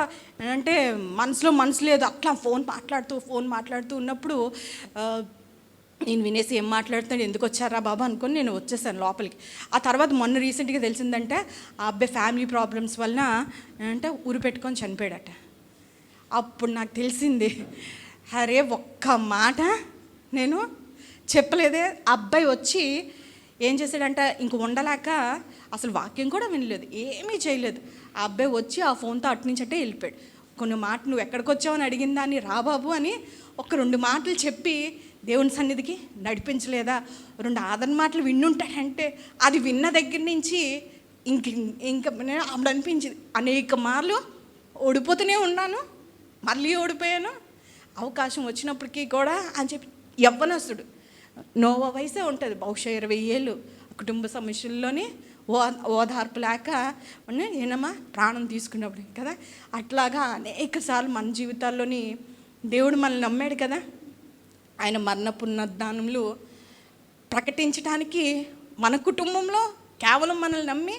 అంటే మనసు లేదు. అట్లా ఫోన్ మాట్లాడుతూ ఉన్నప్పుడు నేను వినేసి ఏం మాట్లాడుతున్నాడు, ఎందుకు వచ్చారా బాబా అనుకొని నేను వచ్చేసాను లోపలికి. ఆ తర్వాత మొన్న రీసెంట్గా తెలిసిందంటే ఆ అబ్బాయి ఫ్యామిలీ ప్రాబ్లమ్స్ వలన అంటే ఊరు పెట్టుకొని చనిపోయాడట. అప్పుడు నాకు తెలిసింది, అరే ఒక్క మాట నేను చెప్పలేదే. అబ్బాయి వచ్చి ఏం చేశాడంట, ఇంక ఉండలేక అసలు వాక్యం కూడా వినలేదు, ఏమీ చేయలేదు. ఆ అబ్బాయి వచ్చి ఆ ఫోన్తో అటు నుంచి అంటే వెళ్ళిపోయాడు. కొన్ని మాట నువ్వు ఎక్కడికి వచ్చావు అని అడిగిన దాన్ని రాబాబు అని ఒక 2 మాటలు చెప్పి దేవుని సన్నిధికి నడిపించలేదా? 2 ఆదరణ మాటలు విన్నుంటాడంటే అది విన్న దగ్గర నుంచి ఇంకా ఆవిడ అనిపించింది, అనేక మార్లు ఓడిపోతూనే ఉన్నాను, మళ్ళీ ఓడిపోయాను, అవకాశం వచ్చినప్పటికీ కూడా అని చెప్పి. యవ్వనస్తుడు, నోవా వయసే ఉంటుంది, బహుశా 20 ఏళ్ళు. కుటుంబ సమస్యల్లోనే ఓదార్పు లేక ఏనమ్మా ప్రాణం తీసుకున్నప్పుడు కదా. అట్లాగా అనేక సార్లు మన జీవితాల్లోని దేవుడు మనల్ని నమ్మాడు కదా. ఆయన మరణ పునరుద్ధానములు ప్రకటించడానికి మన కుటుంబంలో కేవలం మనల్ని నమ్మి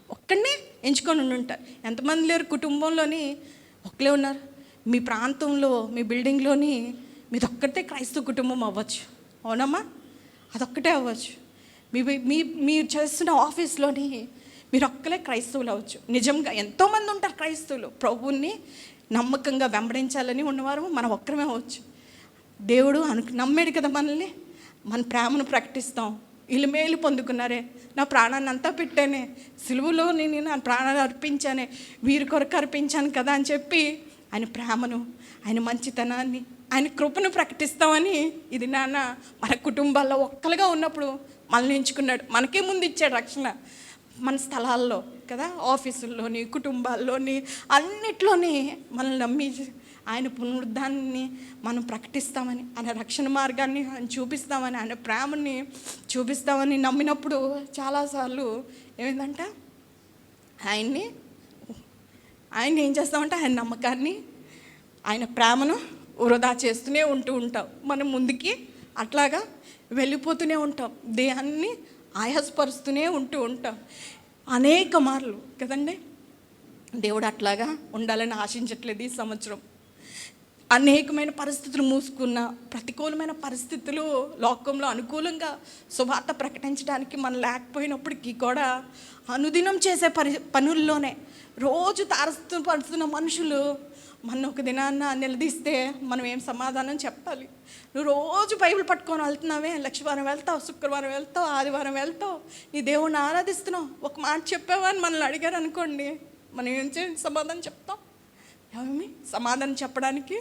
ఒక్కడనే ఎంచుకొని ఉంటారు. ఎంతమంది లేరు కుటుంబంలోని, ఒక్కలే ఉన్నారు. మీ ప్రాంతంలో, మీ బిల్డింగ్లోని మీదొక్కటే క్రైస్తవ కుటుంబం అవ్వచ్చు, అవునమ్మా, అదొక్కటే అవ్వచ్చు. మీరు చేస్తున్న ఆఫీస్లోని మీరు ఒక్కలే క్రైస్తవులు అవ్వచ్చు. నిజంగా ఎంతోమంది ఉంటారు క్రైస్తవులు, ప్రభువుని నమ్మకంగా వెంబడించాలని ఉన్నవారు మనం ఒక్కరమే అవ్వచ్చు. దేవుడు నమ్మాడు కదా మనల్ని, మన ప్రేమను ప్రకటిస్తాం. వీళ్ళు మేలు పొందుకున్నారే, నా ప్రాణాన్ని అంతా పెట్టానే, సిలువలో నేను నా ప్రాణాన్ని అర్పించానే, వీరి కొరకు అర్పించాను కదా అని చెప్పి ఆయన ప్రేమను, ఆయన మంచితనాన్ని, ఆయన కృపను ప్రకటిస్తామని ఇది నాన్న మన కుటుంబాల్లో ఒక్కలుగా ఉన్నప్పుడు మనల్ని ఎంచుకున్నాడు. మనకే ముందు ఇచ్చాడు రక్షణ. మన స్థలాల్లో కదా, ఆఫీసుల్లోని, కుటుంబాల్లోని, అన్నిట్లోని మనల్ని నమ్మి ఆయన పునరుద్ధాన్ని మనం ప్రకటిస్తామని, ఆయన రక్షణ మార్గాన్ని ఆయన చూపిస్తామని, ఆయన ప్రేమని చూపిస్తామని నమ్మినప్పుడు చాలాసార్లు ఏమైందంట, ఆయన ఏం చేస్తామంటే ఆయన నమ్మకాన్ని, ఆయన ప్రేమను వృధా చేస్తూనే ఉంటాం. మనం ముందుకి అట్లాగా వెళ్ళిపోతూనే ఉంటాం, దేహాన్ని ఆయాసపరుస్తూనే ఉంటాం అనేక మార్లు కదండి. దేవుడు అట్లాగా ఉండాలని ఆశించట్లేదు ఈ సంవత్సరం. అనేకమైన పరిస్థితులు మూసుకున్న, ప్రతికూలమైన పరిస్థితులు లోకంలో అనుకూలంగా సువార్త ప్రకటించడానికి మనం లేకపోయినప్పటికీ కూడా అనుదినం చేసే పనుల్లోనే రోజు తారసపరుస్తున్న మనుషులు మన ఒక దినాన్న నిలదీస్తే మనం ఏం సమాధానం చెప్పాలి? నువ్వు రోజు బైబిల్ పట్టుకొని వెళ్తున్నావే, లక్షవారం వెళ్తావు, శుక్రవారం వెళ్తావు, ఆదివారం వెళ్తావు, నీ దేవుణ్ణి ఆరాధిస్తున్నావు, ఒక మాట చెప్పావా అని మనల్ని అడిగారు అనుకోండి, మనం ఏం సమాధానం చెప్తాం? ఏమి సమాధానం చెప్పడానికి,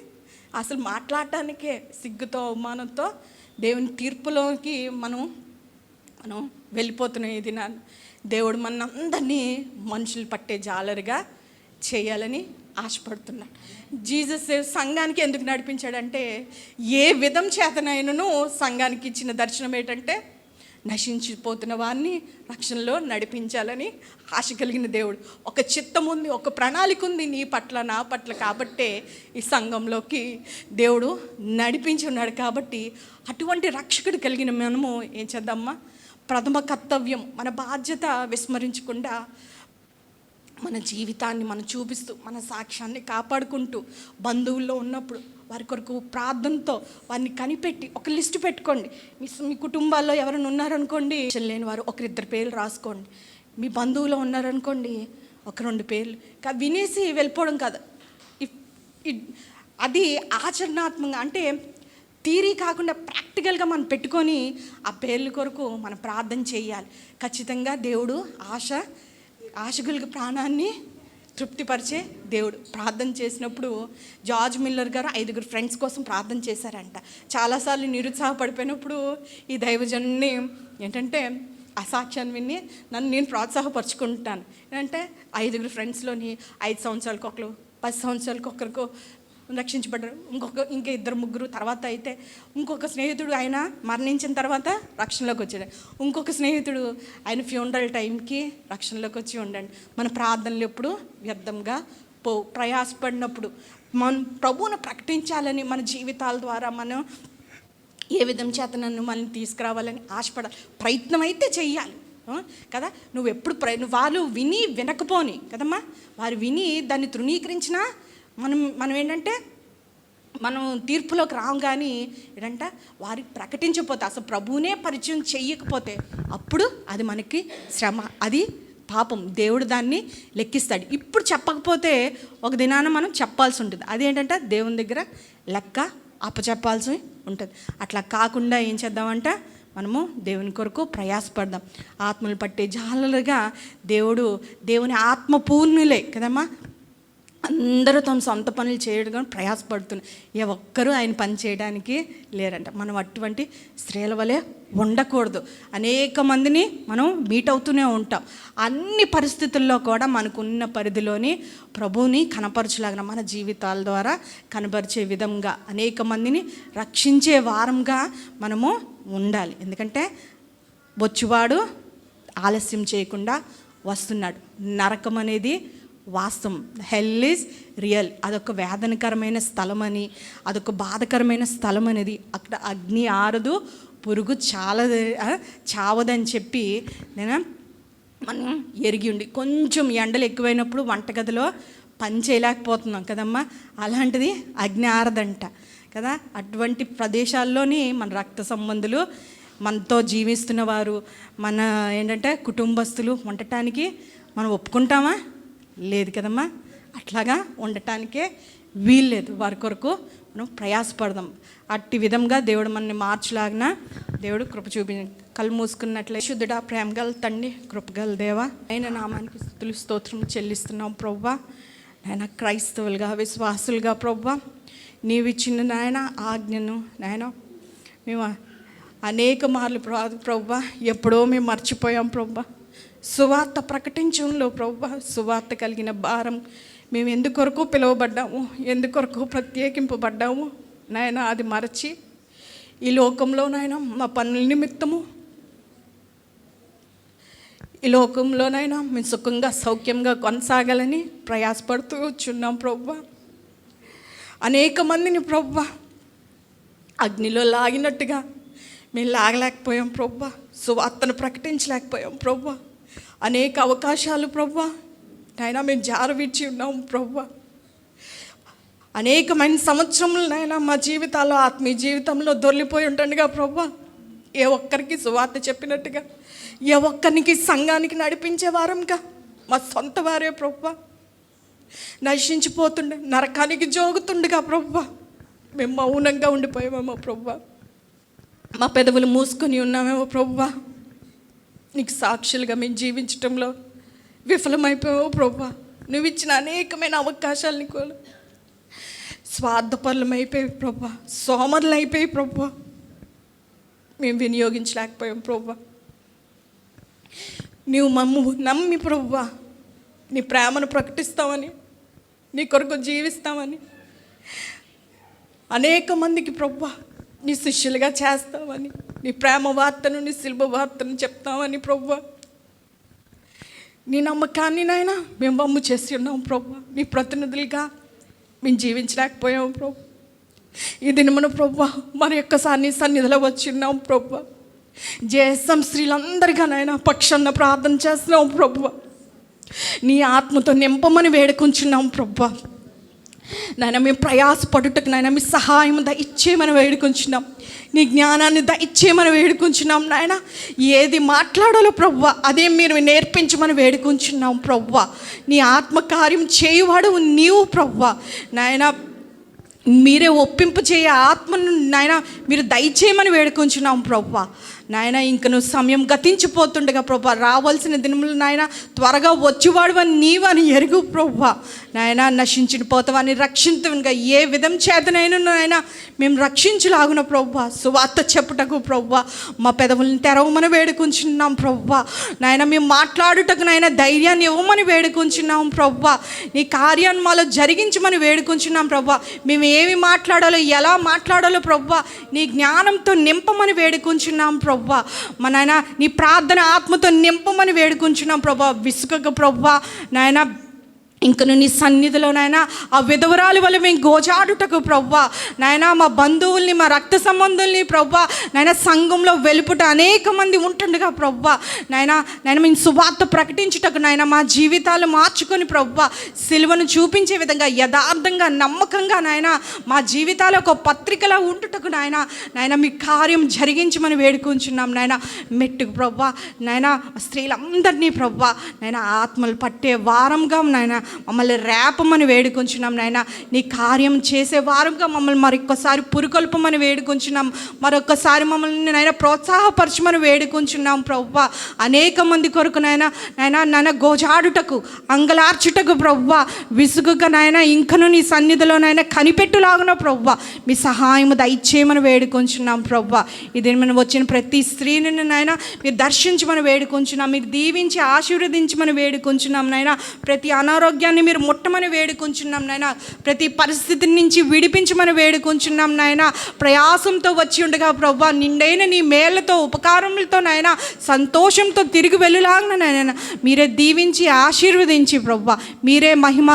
అసలు మాట్లాడటానికే సిగ్గుతో అవమానంతో దేవుని తీర్పులోకి మనం వెళ్ళిపోతున్నాం. ఇది నా దేవుడు మనందరినీ మనుషులు పట్టే జాలరుగా చేయాలని ఆశపడుతున్నాడు. జీసస్ సంఘానికి ఎందుకు నడిపించాడంటే, ఏ విధం చేతనైనను సంఘానికి ఇచ్చిన దర్శనం ఏంటంటే నశించిపోతున్న వారిని రక్షణలో నడిపించాలని ఆశ కలిగిన దేవుడు. ఒక చిత్తం ఉంది, ఒక ప్రణాళిక ఉంది నీ పట్ల నా పట్ల. కాబట్టే ఈ సంఘంలోకి దేవుడు నడిపించి ఉన్నాడు. కాబట్టి అటువంటి రక్షకుడు కలిగిన మనము ఏం చేద్దామా, ప్రథమ కర్తవ్యం, మన బాధ్యత విస్మరించకుండా మన జీవితాన్ని మనం చూపిస్తూ, మన సాక్ష్యాన్ని కాపాడుకుంటూ, బంధువుల్లో ఉన్నప్పుడు వారి కొరకు ప్రార్థనతో వారిని కనిపెట్టి ఒక లిస్టు పెట్టుకోండి. మీ కుటుంబాల్లో ఎవరైనా ఉన్నారనుకోండి, లేని వారు ఒకరిద్దరు పేర్లు రాసుకోండి. మీ బంధువులో ఉన్నారనుకోండి, ఒక 2 పేర్లు. వినేసి వెళ్ళిపోవడం కాదు, అది ఆచరణాత్మకంగా, అంటే థియరీ కాకుండా ప్రాక్టికల్గా మనం పెట్టుకొని ఆ పేర్ల కొరకు మనం ప్రార్థన చేయాలి. ఖచ్చితంగా దేవుడు ఆశగుల ప్రాణాన్ని తృప్తిపరిచే దేవుడు. ప్రార్థన చేసినప్పుడు జార్జ్ మిల్లర్ గారు 5 ఫ్రెండ్స్ కోసం ప్రార్థన చేశారంట. చాలాసార్లు నిరుత్సాహపడిపోయినప్పుడు ఈ దైవజనుని ఏంటంటే ఆ సాక్ష్యాన్ని విని నేను ప్రోత్సాహపరుచుకుంటాను. ఏంటంటే 5 ఫ్రెండ్స్లోని 5 సంవత్సరాలకు ఒకరు, 10 సంవత్సరాలకు ఒకరికి రక్షించబడ్డారు. ఇంకా 2-3 తర్వాత అయితే ఇంకొక స్నేహితుడు ఆయన మరణించిన తర్వాత రక్షణలోకి వచ్చాడు. ఇంకొక స్నేహితుడు ఆయన ఫ్యూనరల్ టైంకి రక్షణలోకి వచ్చి ఉండండి. మన ప్రార్థనలు ఎప్పుడు వ్యర్థంగా ప్రయాసపడినప్పుడు మనం ప్రభువును ప్రకటించాలని మన జీవితాల ద్వారా మనం ఏ విధం చేత నన్ను మనల్ని తీసుకురావాలని ఆశపడాలి, ప్రయత్నం అయితే చెయ్యాలి కదా. నువ్వు ఎప్పుడు వాళ్ళు విని వినకపోని కదమ్మా, వారు విని దాన్ని తృణీకరించినా మనం ఏంటంటే మనం తీర్పులోకి రాం. కానీ ఏంటంటే వారికి ప్రకటించకపోతే, అసలు ప్రభువునే పరిచయం చెయ్యకపోతే అప్పుడు అది మనకి శ్రమ, అది పాపం. దేవుడు దాన్ని లెక్కిస్తాడు. ఇప్పుడు చెప్పకపోతే ఒక దినాన మనం చెప్పాల్సి ఉంటుంది. అదేంటంటే దేవుని దగ్గర లెక్క అప్పచెప్పాల్సి ఉంటుంది. అట్లా కాకుండా ఏం చేద్దామంటే మనము దేవుని కొరకు ప్రయాసపడదాం. ఆత్మలు పట్టే జాలలుగా దేవుని ఆత్మ పూర్ణులే కదమ్మా, అందరూ తమ సొంత పనులు చేయడం ప్రయాసపడుతున్నారు. ఏ ఒక్కరూ ఆయన పని చేయడానికి లేరంట. మనం అటువంటి స్త్రీల వలె ఉండకూడదు. అనేక మందిని మనం మీట్ అవుతూనే ఉంటాం. అన్ని పరిస్థితుల్లో కూడా మనకున్న పరిధిలోని ప్రభువుని కనపరచలాగిన మన జీవితాల ద్వారా కనపరిచే విధంగా అనేక మందిని రక్షించే వారంగా మనము ఉండాలి. ఎందుకంటే వచ్చువాడు ఆలస్యం చేయకుండా వస్తున్నాడు. నరకం అనేది వాస్తవం, హెల్ ఈజ్ రియల్. అదొక వేదనకరమైన స్థలం అని, అదొక బాధకరమైన స్థలం అనేది. అక్కడ అగ్ని ఆరదు, పురుగు చావదని చెప్పి మనం ఎరిగి ఉండి, కొంచెం ఎండలు ఎక్కువైనప్పుడు వంటగదిలో పని చేయలేకపోతున్నాం కదమ్మా, అలాంటిది అగ్ని ఆరదంట కదా. అటువంటి ప్రదేశాల్లోని మన రక్త సంబంధులు, మనతో జీవిస్తున్న వారు, మన ఏంటంటే కుటుంబస్తులు ఉండటానికి మనం ఒప్పుకుంటామా? లేదు కదమ్మా. అట్లాగా ఉండటానికే వీల్లేదు. వారి కొరకు మనం ప్రయాసపడదాం. అట్టి విధంగా దేవుడు మనల్ని మార్చలాగిన దేవుడు కృప కళ్ళు మూసుకున్నట్లే. శుద్ధుడా, ప్రేమగల తండ్రి, కృపగల దేవా, ఆయన నామానికి స్తుతులు స్తోత్రం చెల్లిస్తున్నాం ప్రభువా. నాయన క్రైస్తవులుగా, విశ్వాసులుగా ప్రభువా, నీవిచ్చిన నాయన ఆజ్ఞను నాయన మేము అనేక మార్లు ప్రభువా ఎప్పుడో మేము మర్చిపోయాం ప్రభువా. సువార్త ప్రకటించడంలో ప్రభువా, సువార్త కలిగిన భారం మేము ఎందుకొరకు పిలువబడ్డాము, ఎందుకొరకు ప్రత్యేకింపబడ్డాము నాయన, అది మరచి ఈ లోకంలో నాయన మా పనుల నిమిత్తము ఈ లోకంలోనైనా మేము సుఖంగా సౌఖ్యంగా కొనసాగాలని ప్రయాసపడుతూ వచ్చున్నాం ప్రభువా. అనేక మందిని ప్రభువా అగ్నిలో లాగినట్టుగా మేము లాగలేకపోయాం ప్రభువా. సువార్తను ప్రకటించలేకపోయాం ప్రభువా. అనేక అవకాశాలు ప్రభువా నాయనా మేము జారవిడిచి ఉన్నాం ప్రభువా. అనేకమైన సంవత్సరములనైనా మా జీవితాల్లో ఆత్మీయ జీవితంలో దొర్లిపోయి ఉంటుండగా ప్రభా, ఏ ఒక్కరికి సువార్త చెప్పినట్టుగా, ఏ ఒక్కరికి సంఘానికి నడిపించే వారంగా మా సొంత వారే ప్రభా నశించిపోతుండే, నరకానికి జోగుతుండగా ప్రభా మేము మౌనంగా ఉండిపోయామేమో ప్రభా, మా పెదవులు మూసుకొని ఉన్నామేమో ప్రభా, నీకు సాక్షులుగా మేము జీవించటంలో విఫలమైపోయామో ప్రభా. నువ్వు ఇచ్చిన అనేకమైన అవకాశాలని కూడా స్వార్థపరులమైపోయి ప్రభా, సోమరులు అయిపోయి ప్రభా మేము వినియోగించలేకపోయాం ప్రభా. నీవు మమ్ము నమ్మి ప్రభా నీ ప్రేమను ప్రకటిస్తామని, నీ కొరకు జీవిస్తామని, అనేక మందికి ప్రభా నీ శిష్యులుగా చేస్తామని, నీ ప్రేమ వార్తను, నీ శిల్బ వార్తను చెప్తామని ప్రభా, నీ నమ్మకాన్ని నాయనా మేము వమ్ము చేసి ఉన్నాం ప్రభా. నీ ప్రతినిధులుగా మేము జీవించలేకపోయాము ప్రభా. ఈ దినమున ప్రభా మరి ఒక్కసారి నీ సన్నిధిలో వచ్చి ఉన్నాం ప్రభా. జేసం స్త్రీలందరిగా నాయన పక్షాన ప్రార్థన చేస్తున్నాం ప్రభా. నీ ఆత్మతో నింపమని వేడుకుంటున్నాం ప్రభా. నాయన మేము ప్రయాసపడుటకు నాయన మీ సహాయం దయచేయమని వేడుకుంటున్నాం. నీ జ్ఞానాన్ని దయచేయమని వేడుకుంటున్నాం నాయన. ఏది మాట్లాడాలో ప్రవ్వా అదే మీరు నేర్పించమని వేడుకుంటున్నాం ప్రవ్వా. నీ ఆత్మకార్యం చేయువాడు నీవు ప్రవ్వా. నాయన మీరే ఒప్పింపు చేయ ఆత్మను నాయన మీరు దయచేయమని వేడుకుంటున్నాం ప్రభా. నాయన ఇంక నువ్వు సమయం గతించిపోతుండగా ప్రభా, రావాల్సిన దినములు నాయన త్వరగా వచ్చేవాడు అని నీవని ఎరుగు ప్రభా. నాయన నశించిన పోతావని రక్షించగా ఏ విధం చేతనైనా నాయన మేము రక్షించలాగున ప్రభా. సువార్త చెప్పుటకు ప్రభా మా పెదవులను తెరవమని వేడుకుంటున్నాం ప్రభా. నాయన మేము మాట్లాడుటకు నాయన ధైర్యాన్ని ఇవ్వమని వేడుకుంటున్నాం ప్రభా. నీ కార్యాన్ని మాలో జరిగించమని వేడుకుంటున్నాం ప్రభా. మేము ఏమి మాట్లాడాలో ఎలా మాట్లాడాలో ప్రభా నీ జ్ఞానంతో నింపమని వేడుకుంటున్నాం ప్రభా. మా నాయన నీ ప్రార్థన ఆత్మతో నింపమని వేడుకుంటున్నాం ప్రభా. విసుకక ప్రభా నాయన ఇంకను నీ సన్నిధిలో నాయన ఆ విధవరాలి వల్ల మేము గోజాడుటకు ప్రభా. నాయన మా బంధువుల్ని, మా రక్త సంబంధుల్ని ప్రభా నాయన సంఘంలో వెలుపుట అనేక మంది ఉంటుండగా ప్రభా నాయన మేము సువార్త ప్రకటించుటకు నాయన మా జీవితాలు మార్చుకొని ప్రభా సిలువను చూపించే విధంగా యథార్థంగా నమ్మకంగా నాయన మా జీవితాలు ఒక పత్రికలా ఉంటుటకు నాయన మీ కార్యం జరిగించమని వేడుకుంటున్నాం నాయన. మెట్టుకు ప్రభా నాయన స్త్రీలందరినీ ప్రభా నాయన ఆత్మలు పట్టే వారంగా నాయన మమ్మల్ని రేపమని వేడుకుంటున్నాం నాయన. నీ కార్యం చేసే వారంగా మమ్మల్ని మరొక్కసారి పురుకొల్పమని వేడుకుంటున్నాం. మరొక్కసారి మమ్మల్ని నాయన ప్రోత్సాహపరచమని వేడుకుంటున్నాం ప్రభా. అనేక మంది కొరకు నాయన గోజాడుటకు అంగలార్చుటకు ప్రభా విసుగుగా నాయన ఇంకను నీ సన్నిధిలో నాయన కనిపెట్టులాగున ప్రభా మీ సహాయము దయచేయమని వేడుకుంటున్నాం ప్రభా. ఇది మనం వచ్చిన ప్రతి స్త్రీని నాయన మీరు దర్శించమని వేడుకుంటున్నాం. మీరు దీవించి ఆశీర్వదించమని వేడుకుంటున్నాం నాయన. ప్రతి అనారోగ్యాన్ని మీరు ముట్టమని వేడుకుంటున్నాం నాయన. ప్రతి పరిస్థితి నుంచి విడిపించమని వేడుకుంటున్నాం నాయన. ప్రయాసంతో వచ్చి ఉండగా ప్రభా నిండైన నీ మేళ్లతో ఉపకారములతో నాయన సంతోషంతో తిరిగి వెళ్ళులాగిన నాయన మీరే దీవించి ఆశీర్వదించి ప్రభా మీరే మహిమ